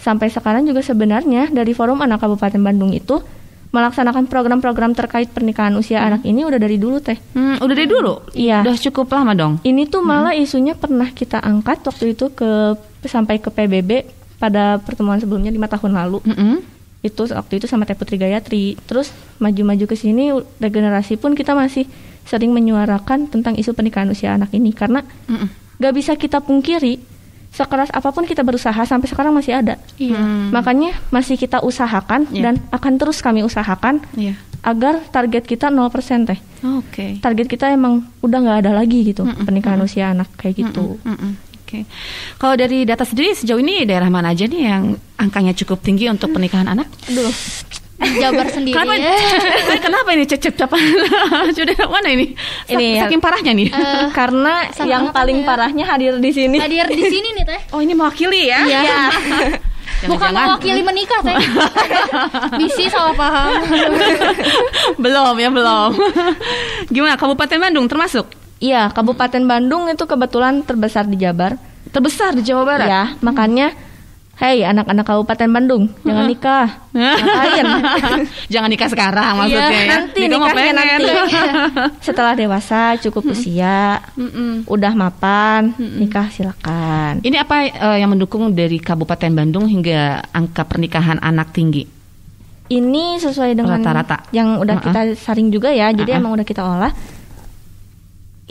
sampai sekarang juga sebenarnya dari Forum Anak Kabupaten Bandung itu melaksanakan program-program terkait pernikahan usia anak ini udah dari dulu Teh. Udah dari dulu? Iya. Udah cukup lama dong. Ini tuh malah isunya pernah kita angkat waktu itu sampai ke PBB pada pertemuan sebelumnya 5 tahun lalu. Itu waktu itu sama Teh Putri Gayatri. Terus maju-maju ke sini regenerasi pun kita masih sering menyuarakan tentang isu pernikahan usia anak ini, karena gak bisa kita pungkiri sekeras apapun kita berusaha sampai sekarang masih ada. Makanya masih kita usahakan dan akan terus kami usahakan agar target kita 0% Teh. Target kita emang udah gak ada lagi gitu pernikahan usia anak kayak gitu. Kalau dari data sendiri sejauh ini daerah mana aja nih yang angkanya cukup tinggi untuk pernikahan anak? Aduh, Jabar sendiri. Kenapa ini cecep-cepan? Sudah mana ini? Ini saking parahnya nih. Karena yang paling parahnya hadir di sini. Hadir di sini nih Teh. Oh, ini mewakili ya? Iya. Bukan mewakili menikah Teh. Bisi salah paham. Belum. Gimana, Kabupaten Bandung termasuk? Iya, Kabupaten Bandung itu kebetulan terbesar di Jabar. Terbesar di Jawa Barat? Ya, makanya hei anak-anak Kabupaten Bandung, jangan nikah. Ngapain? Jangan nikah sekarang maksudnya ya. Nanti nikahnya nanti. Setelah dewasa, cukup usia, udah mapan, nikah silakan. Ini apa yang mendukung dari Kabupaten Bandung hingga angka pernikahan anak tinggi? Ini sesuai dengan rata-rata yang udah kita saring juga ya. Jadi emang udah kita olah.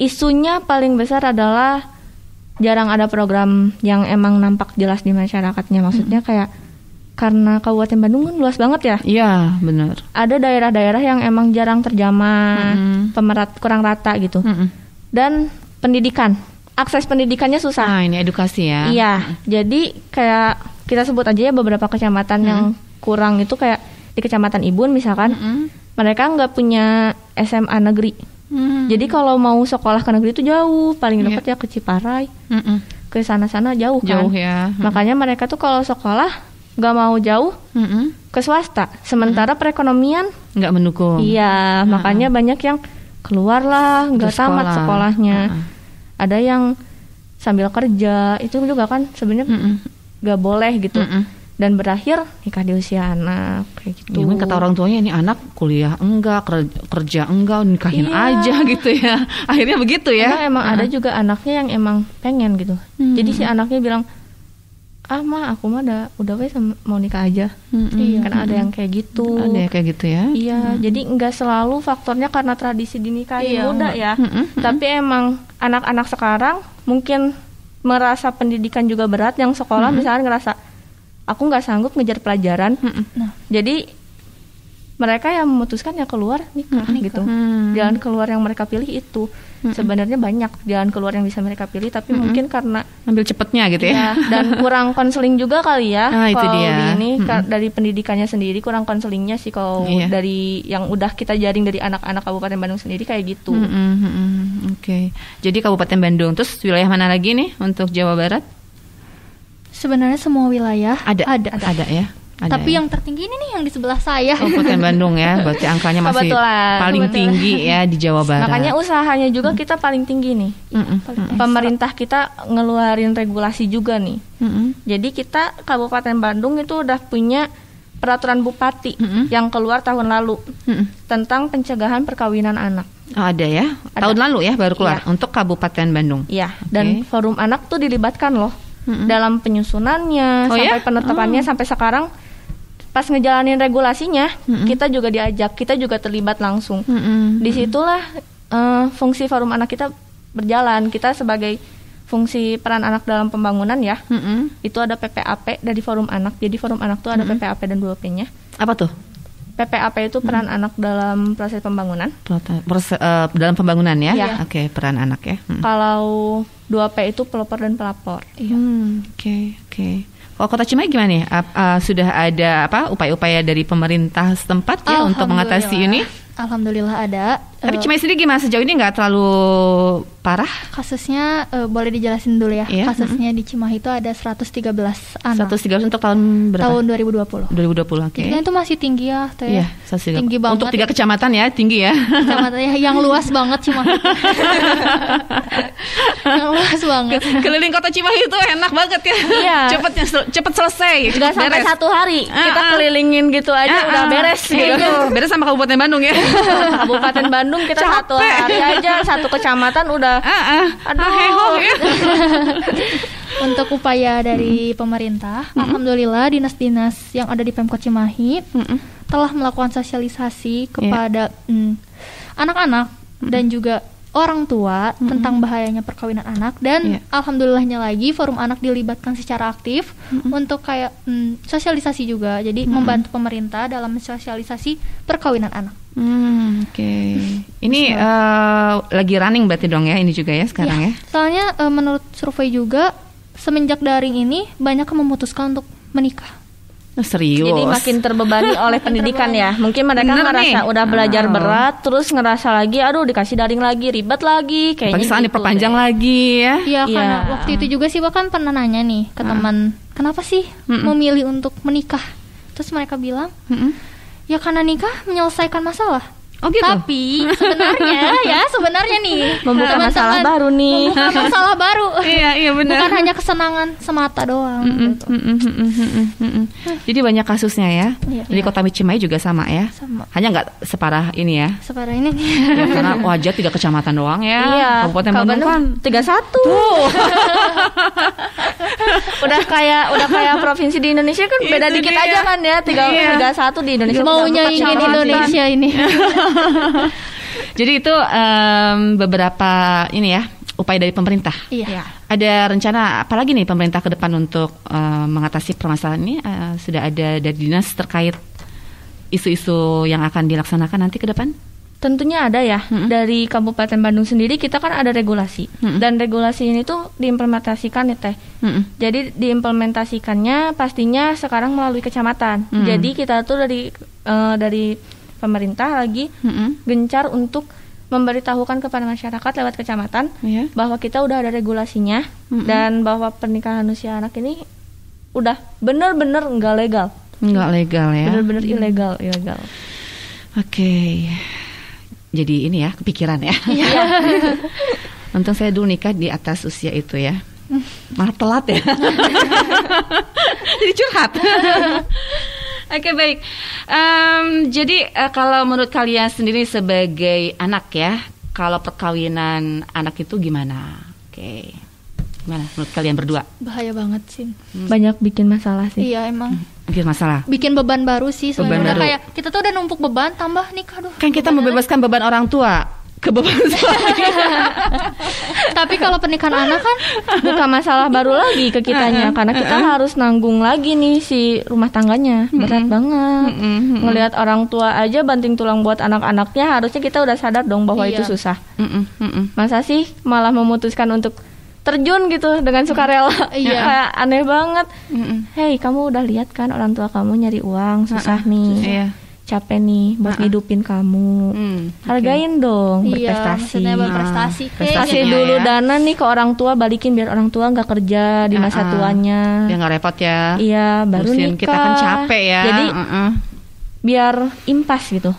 Isunya paling besar adalah jarang ada program yang emang nampak jelas di masyarakatnya. Maksudnya kayak karena Kabupaten Bandung kan luas banget ya. Iya, benar. Ada daerah-daerah yang emang jarang terjamah, kurang rata gitu. Dan pendidikan, akses pendidikannya susah. Nah, ini edukasi ya. Iya, jadi kayak kita sebut aja ya beberapa kecamatan yang kurang itu kayak di Kecamatan Ibun misalkan, mereka nggak punya SMA negeri. Jadi kalau mau sekolah ke negeri itu jauh, paling dekat ya ke Ciparai. Ke sana-sana jauh kan. Jauh ya. Makanya mereka tuh kalau sekolah nggak mau jauh ke swasta. Sementara perekonomian nggak mendukung. Iya, makanya banyak yang keluar lah, nggak tamat sekolahnya. Ada yang sambil kerja, itu juga kan sebenarnya nggak boleh gitu. Dan berakhir nikah di usia anak kayak gitu. Mungkin kata orang tuanya ini anak kuliah enggak, kerja enggak, nikahin aja gitu ya. Akhirnya begitu ya. Karena emang ada juga anaknya yang emang pengen gitu. Jadi si anaknya bilang, "Ma, aku mah udah wes mau nikah aja." Karena ada yang kayak gitu. Ada yang kayak gitu ya. Iya, jadi enggak selalu faktornya karena tradisi dinikahin muda ya. Tapi emang anak-anak sekarang mungkin merasa pendidikan juga berat, yang sekolah misalnya ngerasa aku nggak sanggup ngejar pelajaran. Nah, jadi mereka yang memutuskan ya keluar nikah gitu. Jalan keluar yang mereka pilih itu sebenarnya banyak jalan keluar yang bisa mereka pilih, tapi mungkin karena ambil cepetnya gitu ya. Dan kurang konseling juga kali ya. Itu kalau dia. Ini dari pendidikannya sendiri kurang konselingnya sih kalau dari yang udah kita jaring dari anak-anak Kabupaten Bandung sendiri kayak gitu. Oke. Jadi Kabupaten Bandung, terus wilayah mana lagi nih untuk Jawa Barat? Sebenarnya semua wilayah ada ya. Tapi yang tertinggi ini nih yang di sebelah saya. Kabupaten Bandung ya, berarti angkanya masih paling tinggi ya di Jawa Barat. Makanya usahanya juga kita paling tinggi nih. Pemerintah kita ngeluarin regulasi juga nih. Jadi kita Kabupaten Bandung itu udah punya peraturan bupati yang keluar tahun lalu tentang pencegahan perkawinan anak. Ada ya? Tahun lalu ya baru keluar untuk Kabupaten Bandung. Iya, dan forum anak tuh dilibatkan loh. Dalam penyusunannya sampai penetapannya sampai sekarang pas ngejalanin regulasinya kita juga diajak, kita juga terlibat langsung. Disitulah fungsi forum anak kita berjalan. Kita sebagai fungsi peran anak dalam pembangunan ya, itu ada PPAP dari forum anak. Jadi forum anak tuh ada PPAP dan 2P-nya. Apa tuh? PPAP itu peran anak dalam proses pembangunan. Dalam pembangunan ya? Oke, peran anak ya. Kalau 2P itu pelopor dan pelapor. Oke. Kalau Kota Cimahi gimana nih? Sudah ada upaya-upaya dari pemerintah setempat ya untuk mengatasi ini? Alhamdulillah ada. Tapi Cimahi sendiri gimana sejauh ini, nggak terlalu parah? Kasusnya boleh dijelasin dulu ya. Kasusnya di Cimahi itu ada 113 anak. 113 untuk tahun berapa? Tahun 2020. 2020, oke. Jadi itu masih tinggi ya, Teh. Iya, tinggi banget. Untuk 3 kecamatan ya, tinggi ya. Kecamatannya yang luas banget Cimahi. Yang luas banget. Keliling Kota Cimahi itu enak banget ya. Iya. Cepet selesai. Udah sampai 1 hari kita kelilingin gitu aja udah beres gitu. Beres sama Kabupaten Bandung ya. Kabupaten Bandung kita 1 hari aja 1 kecamatan udah aduh ya. Untuk upaya dari pemerintah, alhamdulillah dinas-dinas yang ada di Pemkot Cimahi telah melakukan sosialisasi kepada anak-anak dan juga orang tua tentang bahayanya perkawinan anak, dan alhamdulillahnya lagi forum anak dilibatkan secara aktif untuk kayak sosialisasi juga, jadi membantu pemerintah dalam sosialisasi perkawinan anak. Ini lagi running berarti dong ya, ini juga ya sekarang ya. Soalnya menurut survei juga semenjak daring ini banyak yang memutuskan untuk menikah. Serius. Jadi makin terbebani oleh pendidikan ya. Mungkin mereka ngerasa udah belajar berat, terus ngerasa lagi, aduh dikasih daring lagi, ribet lagi, kayaknya gitu diperpanjang lagi ya. Iya, karena waktu itu juga sih bahkan pernah nanya nih ke teman, kenapa sih memilih untuk menikah? Terus mereka bilang, ya karena nikah menyelesaikan masalah. Oh gitu. Tapi sebenarnya nih membuka masalah baru nih. Membuka masalah baru. Iya benar. Bukan hanya kesenangan semata doang. Gitu. Jadi banyak kasusnya ya. Jadi Kota Cimahi juga sama ya. Sama. Hanya nggak separah ini ya. Separah ini. Ya, karena wajar 3 kecamatan doang ya. Iya. Kabupaten Bandung kan 31. udah kayak provinsi di Indonesia kan beda dikit aja kan ya. 31 di Indonesia. Mau nyaingin Indonesia ini. Jadi itu beberapa ini ya upaya dari pemerintah. Iya. Ada rencana apa lagi nih pemerintah ke depan untuk mengatasi permasalahan ini? Sudah ada dari dinas terkait isu-isu yang akan dilaksanakan nanti ke depan? Tentunya ada ya. Dari Kabupaten Bandung sendiri kita kan ada regulasi. Dan regulasi ini tuh diimplementasikan ya Teh. Jadi diimplementasikannya pastinya sekarang melalui kecamatan. Jadi kita tuh dari pemerintah lagi gencar untuk memberitahukan kepada masyarakat lewat kecamatan bahwa kita udah ada regulasinya dan bahwa pernikahan usia anak ini udah bener-bener nggak legal. Nggak legal ya. Bener-bener ilegal. Oke. Jadi ini ya kepikiran ya. Untung saya dulu nikah di atas usia itu ya. Malah telat ya. Jadi curhat. Oke, baik. Jadi kalau menurut kalian sendiri sebagai anak ya, kalau perkawinan anak itu gimana? Oke. Gimana menurut kalian berdua? Bahaya banget sih. Banyak bikin masalah sih. Iya emang. Bikin masalah. Bikin beban baru sih sebenarnya. Baru. Kayak kita tuh udah numpuk beban, tambah nikah Kan kita membebaskan beban orang tua ke beban suami. Tapi kalau pernikahan anak kan bukan masalah baru lagi ke kitanya, karena kita harus nanggung lagi nih si rumah tangganya. Berat banget. Ngelihat orang tua aja banting tulang buat anak-anaknya, harusnya kita udah sadar dong bahwa itu susah. Masa sih malah memutuskan untuk terjun gitu dengan sukarela. Kayak aneh banget. Hei, kamu udah lihat kan orang tua kamu nyari uang susah nih. Capek nih buat ngidupin kamu. Hargain dong berprestasi. Berprestasi. Kasih dulu dana nih ke orang tua, balikin biar orang tua nggak kerja di masa tuanya. Biar nggak repot ya. Iya, baru nikah. Kita kan capek ya. Jadi biar impas gitu.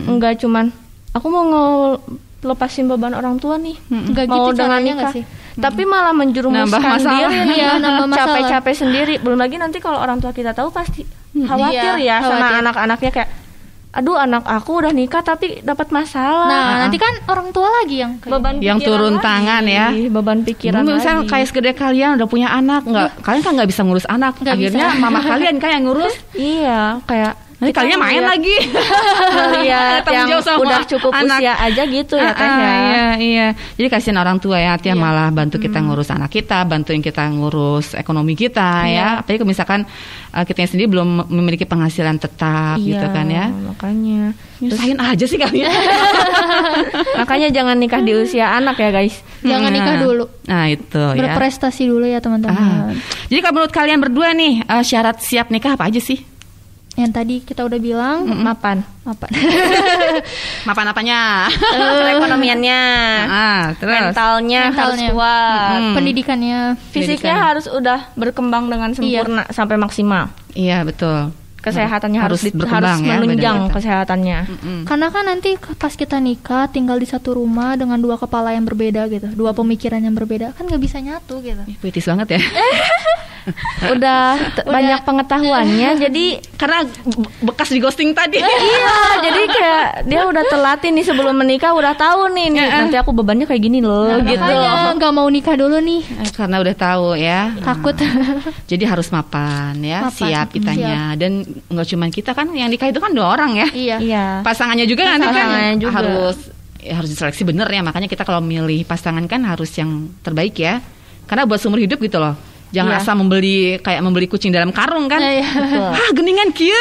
Enggak cuman aku mau lepasin beban orang tua nih. Enggak mau gitu dengan caranya nikah sih. Tapi malah menjerumuskan diri nambah masalah. Capek-capek sendiri. Belum lagi nanti kalau orang tua kita tahu pasti khawatir sama anak-anaknya, kayak aduh anak aku udah nikah tapi dapat masalah. Nah, nanti kan orang tua lagi yang beban yang turun lagi. Tangan ya. Beban pikiran lagi. Misalnya kayak segede kalian udah punya anak, kalian kan nggak bisa ngurus anak. Akhirnya mama kalian kan yang ngurus. Iya, kayak nanti kalian main lagi. Ngeliat yang udah cukup anak. Usia aja gitu ya kan ya. Iya. Jadi kasihan orang tua ya, artinya malah bantu kita ngurus anak kita, bantuin kita ngurus ekonomi kita ya. Apalagi misalkan kita sendiri belum memiliki penghasilan tetap gitu kan ya. Makanya nyusahin aja sih kalian. Makanya jangan nikah di usia anak ya guys. Jangan nikah dulu. Nah itu ya. Berprestasi dulu ya teman-teman. Jadi kalau menurut kalian berdua nih syarat siap nikah apa aja sih? Yang tadi kita udah bilang mapan apanya? Perekonomiannya, terus mentalnya harus kuat, pendidikannya, fisiknya harus udah berkembang dengan sempurna sampai maksimal. Iya betul. Kesehatannya harus berkembang ya, menunjang kesehatannya. Karena kan nanti pas kita nikah tinggal di satu rumah dengan dua kepala yang berbeda gitu, dua pemikiran yang berbeda, kan nggak bisa nyatu gitu. Puitis banget ya. udah banyak pengetahuannya, jadi karena bekas di ghosting tadi. Iya, jadi kayak dia udah terlatih nih sebelum menikah, udah tahu nih nanti aku bebannya kayak gini loh, gitu. Makanya nggak mau nikah dulu nih. Karena udah tahu ya. Takut. Jadi harus mapan ya, siap kitanya. Dan nggak cuma kita kan, yang nikah itu kan 2 orang ya. Iya. Pasangannya juga nanti kan juga. harus diseleksi bener ya. Makanya kita kalau milih pasangan kan harus yang terbaik ya. Karena buat seumur hidup gitu loh. Jangan asal membeli kucing dalam karung kan. Geningan kieu.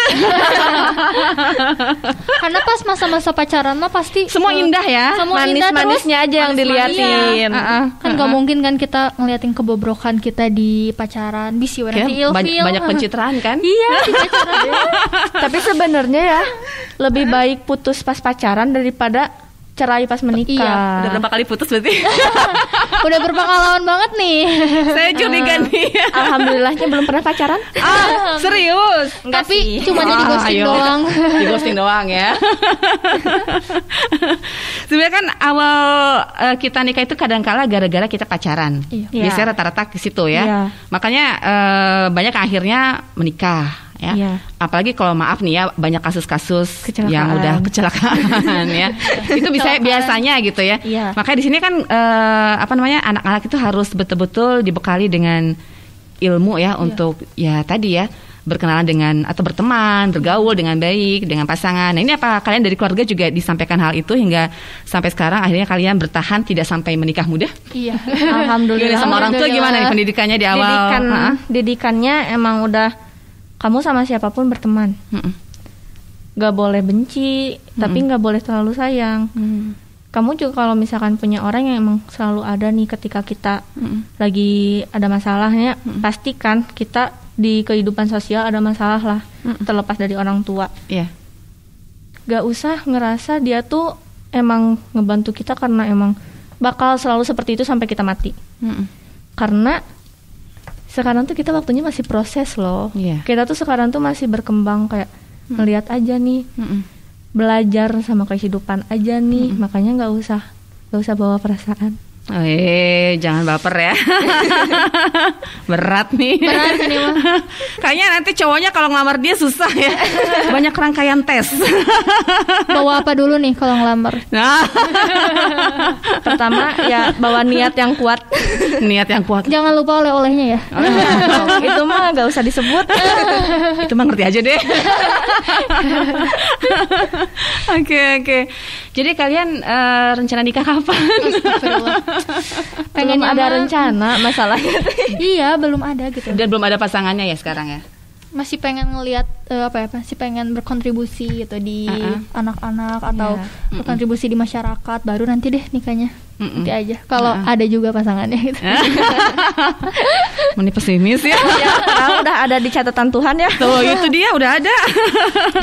Karena pas masa-masa pacaran mah pasti semua indah ya. Manis-manisnya aja yang dilihatin. Kan gak mungkin kan kita ngeliatin kebobrokan kita di pacaran. Bisi nanti ilfil. Banyak pencitraan kan? Iya, tapi sebenarnya ya lebih baik putus pas pacaran daripada cerai pas menikah. Udah berapa kali putus berarti? Udah berpengalaman banget nih. Saya curiga nih. Alhamdulillahnya belum pernah pacaran. Serius? Enggak, tapi cuma jadi ghosting doang. Di ghosting doang ya. Sebenarnya kan awal kita nikah itu kadang-kala gara-gara kita pacaran. Biasanya rata-rata ke situ ya. Makanya banyak akhirnya menikah. Ya. Apalagi kalau maaf nih ya, banyak kasus-kasus yang udah kecelakaan ya. Itu bisa biasanya gitu ya. Makanya di sini kan anak-anak itu harus betul-betul dibekali dengan ilmu ya untuk ya tadi ya berkenalan dengan atau berteman, bergaul dengan baik dengan pasangan. Nah, ini apa kalian dari keluarga juga disampaikan hal itu hingga sampai sekarang akhirnya kalian bertahan tidak sampai menikah muda? Iya. Alhamdulillah. Sama orang tua gimana nih pendidikannya di awal? Didikannya emang udah kamu sama siapapun berteman, gak boleh benci, tapi gak boleh terlalu sayang. Kamu juga kalau misalkan punya orang yang emang selalu ada nih ketika kita lagi ada masalahnya, pastikan kita di kehidupan sosial ada masalah lah, terlepas dari orang tua. Gak usah ngerasa dia tuh emang ngebantu kita karena emang bakal selalu seperti itu sampai kita mati. Karena sekarang tuh kita waktunya masih proses loh. Kita tuh sekarang tuh masih berkembang kayak ngelihat aja nih, belajar sama kehidupan aja nih. Makanya nggak usah bawa perasaan. Jangan baper ya. Berat nih mah. Kayaknya nanti cowoknya kalau ngelamar dia susah ya. Banyak rangkaian tes. Bawa apa dulu nih kalau ngelamar? Nah. Pertama ya bawa niat yang kuat. Niat yang kuat. Jangan lupa oleh-olehnya ya. Itu mah gak usah disebut. Itu mah ngerti aja deh. Oke. Jadi kalian rencana nikah kapan? Belum ada rencana masalahnya. Iya, belum ada gitu. Dan belum ada pasangannya ya sekarang ya. Masih pengen ngelihat masih pengen berkontribusi gitu di anak-anak atau berkontribusi di masyarakat, baru nanti deh nikahnya. Nanti aja. Kalau ada juga pasangannya gitu. Ini pesimis ya. Sekarang udah ada di catatan Tuhan ya. Tuh, itu dia udah ada.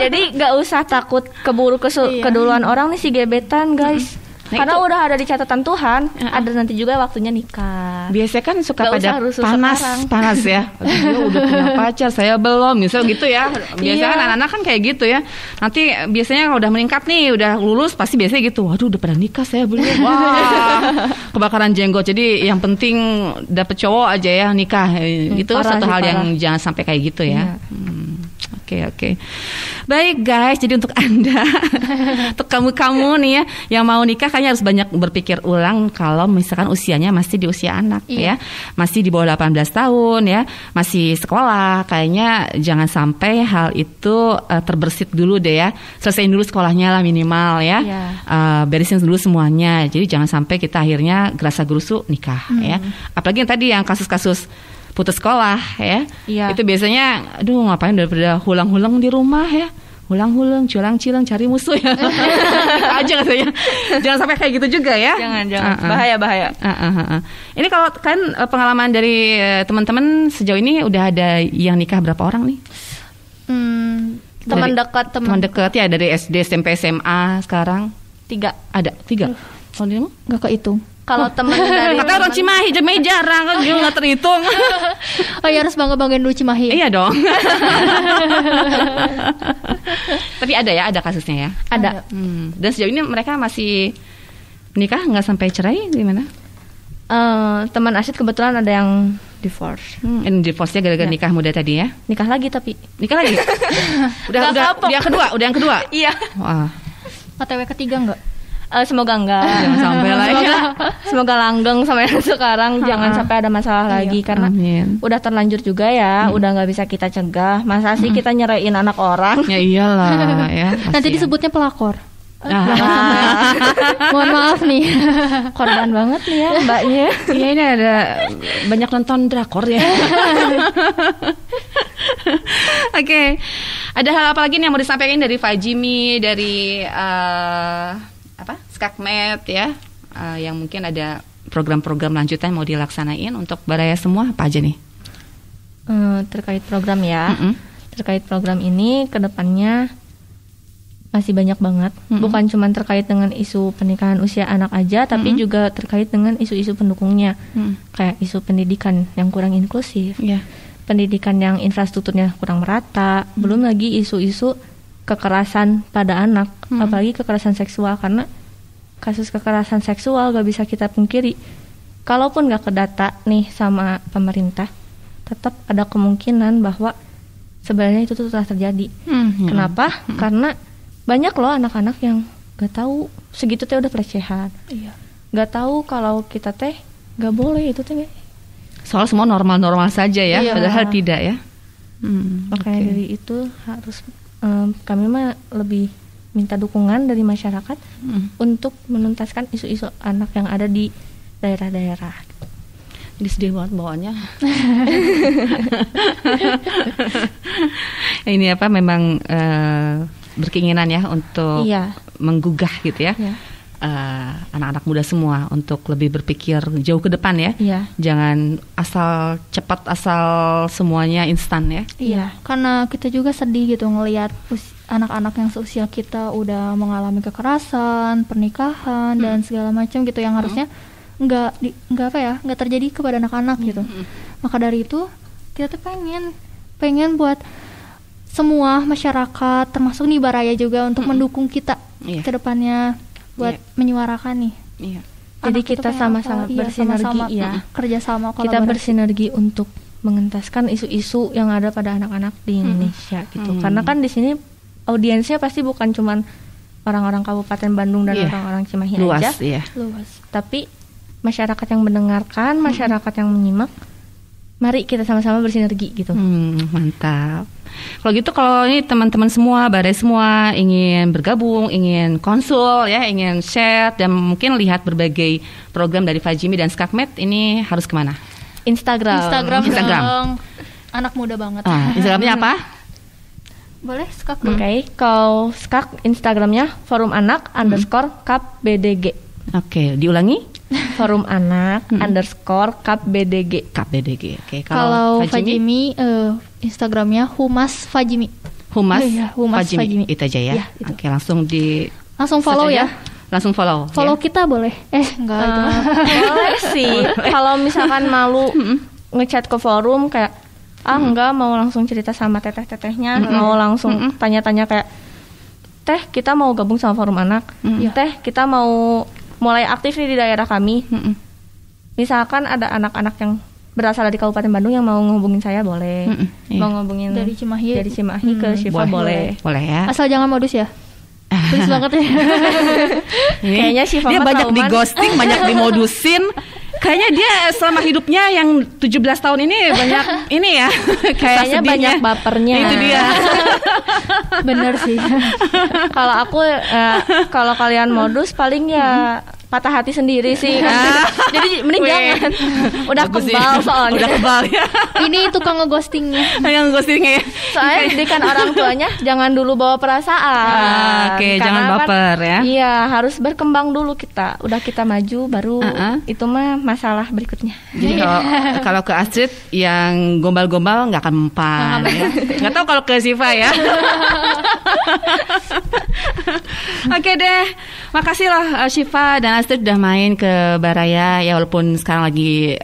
Jadi gak usah takut keburu keduluan orang nih si gebetan guys. Nah, karena udah ada di catatan Tuhan, ada nanti juga waktunya nikah. Biasanya kan suka gak pada panas ya. Dia udah punya pacar, saya belum, misal gitu ya. Biasanya kan anak-anak kan kayak gitu ya. Nanti biasanya kalau udah meningkat nih, udah lulus pasti biasanya gitu. Waduh, udah pada nikah saya belum. Wah, kebakaran jenggot. Jadi yang penting dapet cowok aja ya nikah. Itu satu hal yang jangan sampai kayak gitu ya. Oke. Baik guys, jadi untuk Anda, untuk kamu nih ya yang mau nikah kayaknya harus banyak berpikir ulang kalau misalkan usianya masih di usia anak ya. Masih di bawah 18 tahun ya, masih sekolah. Kayaknya jangan sampai hal itu terbersit dulu deh ya. Selesaiin dulu sekolahnya lah minimal ya. Beresin dulu semuanya. Jadi jangan sampai kita akhirnya gerasa-gerusu nikah ya. Apalagi yang tadi yang kasus-kasus putus sekolah ya. Itu biasanya aduh ngapain daripada hulang-hulang di rumah ya. Hulang-hulang, culang-cilang cari musuh ya. Aja katanya. Jangan sampai kayak gitu juga ya. Jangan. Bahaya. Ini kalau kan pengalaman dari teman-teman sejauh ini udah ada yang nikah berapa orang nih? Teman dekat ya dari SD, SMP, SMA sekarang 3. Ada 3. Kalau dirimu? Gak kehitung. Kalau teman dari kata orang Cimahi jarang kan juga nggak terhitung. Oh ya, harus bangga-banggain dulu Cimahi. Iya dong. Tapi ada kasusnya ya. Ada. Dan sejauh ini mereka masih menikah nggak sampai cerai gimana? Teman Asyid kebetulan ada yang divorce. Divorce-nya gara-gara nikah muda tadi ya? Nikah lagi tapi. Nikah lagi? udah yang kedua. Iya. Wah. OTW ketiga enggak? Semoga enggak. Jangan sampai lah ya. Semoga langgeng sampai sekarang. Jangan sampai ada masalah lagi. Karena udah terlanjur juga ya. Udah gak bisa kita cegah. Masa sih kita nyerahin anak orang? Ya iyalah ya. Nanti disebutnya pelakor. Mohon maaf nih. Korban banget nih ya mbaknya. Iya, ini ada banyak nonton drakor ya. Oke. Ada hal apa lagi nih yang mau disampaikan dari Fajimi, dari Skakmed ya, yang mungkin ada program-program lanjutan mau dilaksanain untuk Baraya semua apa aja nih? Terkait program ya, terkait program ini kedepannya masih banyak banget. Bukan cuma terkait dengan isu pernikahan usia anak aja, tapi juga terkait dengan isu-isu pendukungnya, kayak isu pendidikan yang kurang inklusif, pendidikan yang infrastrukturnya kurang merata, belum lagi isu-isu kekerasan pada anak, apalagi kekerasan seksual, karena kasus kekerasan seksual gak bisa kita pungkiri. Kalaupun gak kedata nih sama pemerintah, tetap ada kemungkinan bahwa sebenarnya itu tuh telah terjadi. Kenapa? Karena banyak loh anak-anak yang gak tahu segitu teh udah pelecehan. Gak tahu kalau kita teh gak boleh itu teh. Soal semua normal-normal saja ya, padahal tidak ya. Makanya dari itu harus kami mah lebih minta dukungan dari masyarakat untuk menuntaskan isu-isu anak yang ada di daerah-daerah. Ini sedih banget bawaannya. Ini memang berkeinginan ya untuk menggugah gitu ya. Anak-anak muda semua untuk lebih berpikir jauh ke depan ya. Jangan asal cepat, asal semuanya instan ya. Karena kita juga sedih gitu ngelihat anak-anak yang seusia kita udah mengalami kekerasan, pernikahan dan segala macam gitu yang harusnya nggak terjadi kepada anak-anak gitu. Maka dari itu kita tuh pengen buat semua masyarakat termasuk nih Baraya juga untuk mendukung kita ke depannya buat menyuarakan nih. Jadi kita sama-sama bersinergi kerjasama kolaborasi. Kita bersinergi untuk mengentaskan isu-isu yang ada pada anak-anak di Indonesia gitu. Karena kan di sini audiensnya pasti bukan cuman orang-orang Kabupaten Bandung dan orang-orang Cimahi luas, aja. Luas. Tapi masyarakat yang mendengarkan, masyarakat yang menyimak, mari kita sama-sama bersinergi gitu. Mantap. Kalau gitu, kalau ini teman-teman semua, Baraya semua ingin bergabung, ingin konsul ya, ingin share dan mungkin lihat berbagai program dari Fajimi dan Skakmed, ini harus kemana? Instagram. Dong. Anak muda banget. Instagramnya apa? Boleh Skak. Oke, kalau Skak Instagramnya Forum Anak _KAP_BDG. Oke, diulangi. Forum Anak _KAP_BDG. Oke, kalau Fajimi Instagramnya Humas Fajimi. Humas Fajimi. Itu aja ya. Itu. Oke, langsung follow ya. Langsung follow. Follow kita boleh. Enggak itu. Boleh sih. Kalau misalkan malu ngechat ke forum kayak enggak mau langsung cerita sama teteh-tetehnya, mau langsung tanya-tanya kayak teh kita mau gabung sama Forum Anak, teh kita mau mulai aktif nih di daerah kami. Misalkan ada anak-anak yang berasal dari Kabupaten Bandung yang mau ngehubungin saya boleh, mau ngehubungin dari Cimahi ke Syifa boleh ya. Asal jangan modus ya. Please banget ya. Kayaknya Syifa dia banyak di ghosting, banyak dimodusin. Kayaknya dia selama hidupnya yang 17 tahun ini banyak ini ya. Kayaknya banyak bapernya. Itu dia. Bener sih. Kalau aku kalau kalian modus paling ya patah hati sendiri sih. Jadi mending jangan. Udah kebal soalnya. Udah kebal ya. Ini tukang ngeghostingnya. Yang ghostingnya ya. Soalnya didikan orang tuanya jangan dulu bawa perasaan. Oke, jangan baper ya. Iya, harus berkembang dulu kita. Udah kita maju baru itu mah masalah berikutnya. Jadi kalau ke Astrid yang gombal-gombal nggak akan mempan. Nggak tahu kalau ke Syifa ya. Oke deh, makasih loh Syifa dan Astrid udah main ke Baraya ya, walaupun sekarang lagi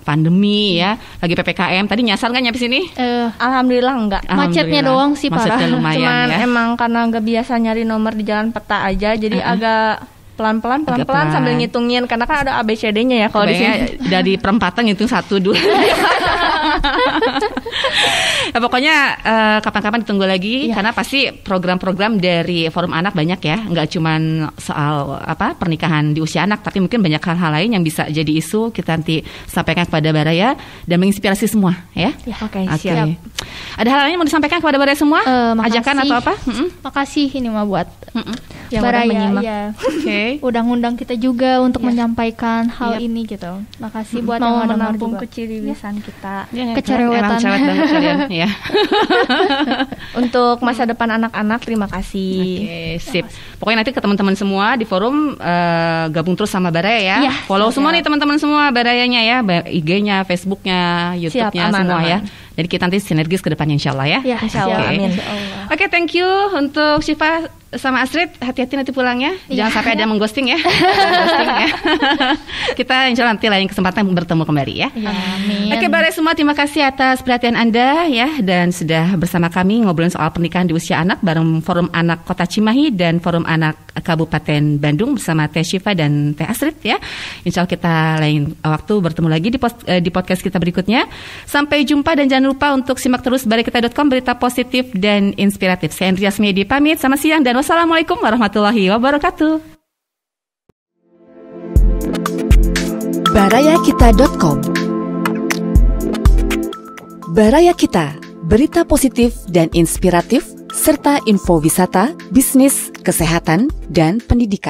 pandemi ya, lagi PPKM. Tadi nyasar nggak nyampe sini? Alhamdulillah enggak. Macetnya doang sih parah. Macetnya lumayan. Cuman ya. Emang karena nggak biasa nyari nomor di jalan peta aja, jadi agak pelan-pelan sambil ngitungin karena kan ada ABCD-nya ya kalau di sini. Dari perempatan ngitung 1, 2. Ya, pokoknya kapan-kapan ditunggu lagi karena pasti program-program dari Forum Anak banyak ya, nggak cuman soal pernikahan di usia anak, tapi mungkin banyak hal-hal lain yang bisa jadi isu kita nanti sampaikan kepada Baraya dan menginspirasi semua ya. Oke, siap. Ada hal lain yang mau disampaikan kepada Baraya semua? Ajakan atau apa? Makasih ini mah buat yang Baraya menyimak. Ya. Oke. Udah ngundang kita juga untuk menyampaikan hal ini gitu. Makasih buat mau yang menampung juga. keciriwisan kita. Kecerewetan. Emang cerewet banget kalian ya. Untuk masa depan anak-anak terima kasih. Oke, sip. Pokoknya nanti ke teman-teman semua di forum gabung terus sama Baraya ya. Follow semua nih teman-teman semua Barayanya ya, IG-nya, Facebook-nya, YouTube-nya semua ya. Jadi kita nanti sinergis ke depannya insyaallah ya. Insyaallah. Amin. Oke, thank you untuk Syifa sama Astrid. Hati-hati nanti pulangnya. Jangan sampai ada mengghosting ya. Kita insyaallah nanti lain kesempatan bertemu kembali ya. Amin. Oke, Baraya semua terima kasih atas perhatian Anda ya, dan sudah bersama kami ngobrolin soal pernikahan di usia anak bareng Forum Anak Kota Cimahi dan Forum Anak Kabupaten Bandung bersama Teh Syifa dan Teh Astrid ya. Insyaallah kita lain waktu bertemu lagi di podcast kita berikutnya. Sampai jumpa dan jangan lupa untuk simak terus barayakita.com, berita positif dan inspiratif. Saya Andrea Smedi pamit, selamat siang dan wassalamualaikum warahmatullahi wabarakatuh. barayakita.com. Baraya Kita, berita positif dan inspiratif serta info wisata, bisnis, kesehatan, dan pendidikan.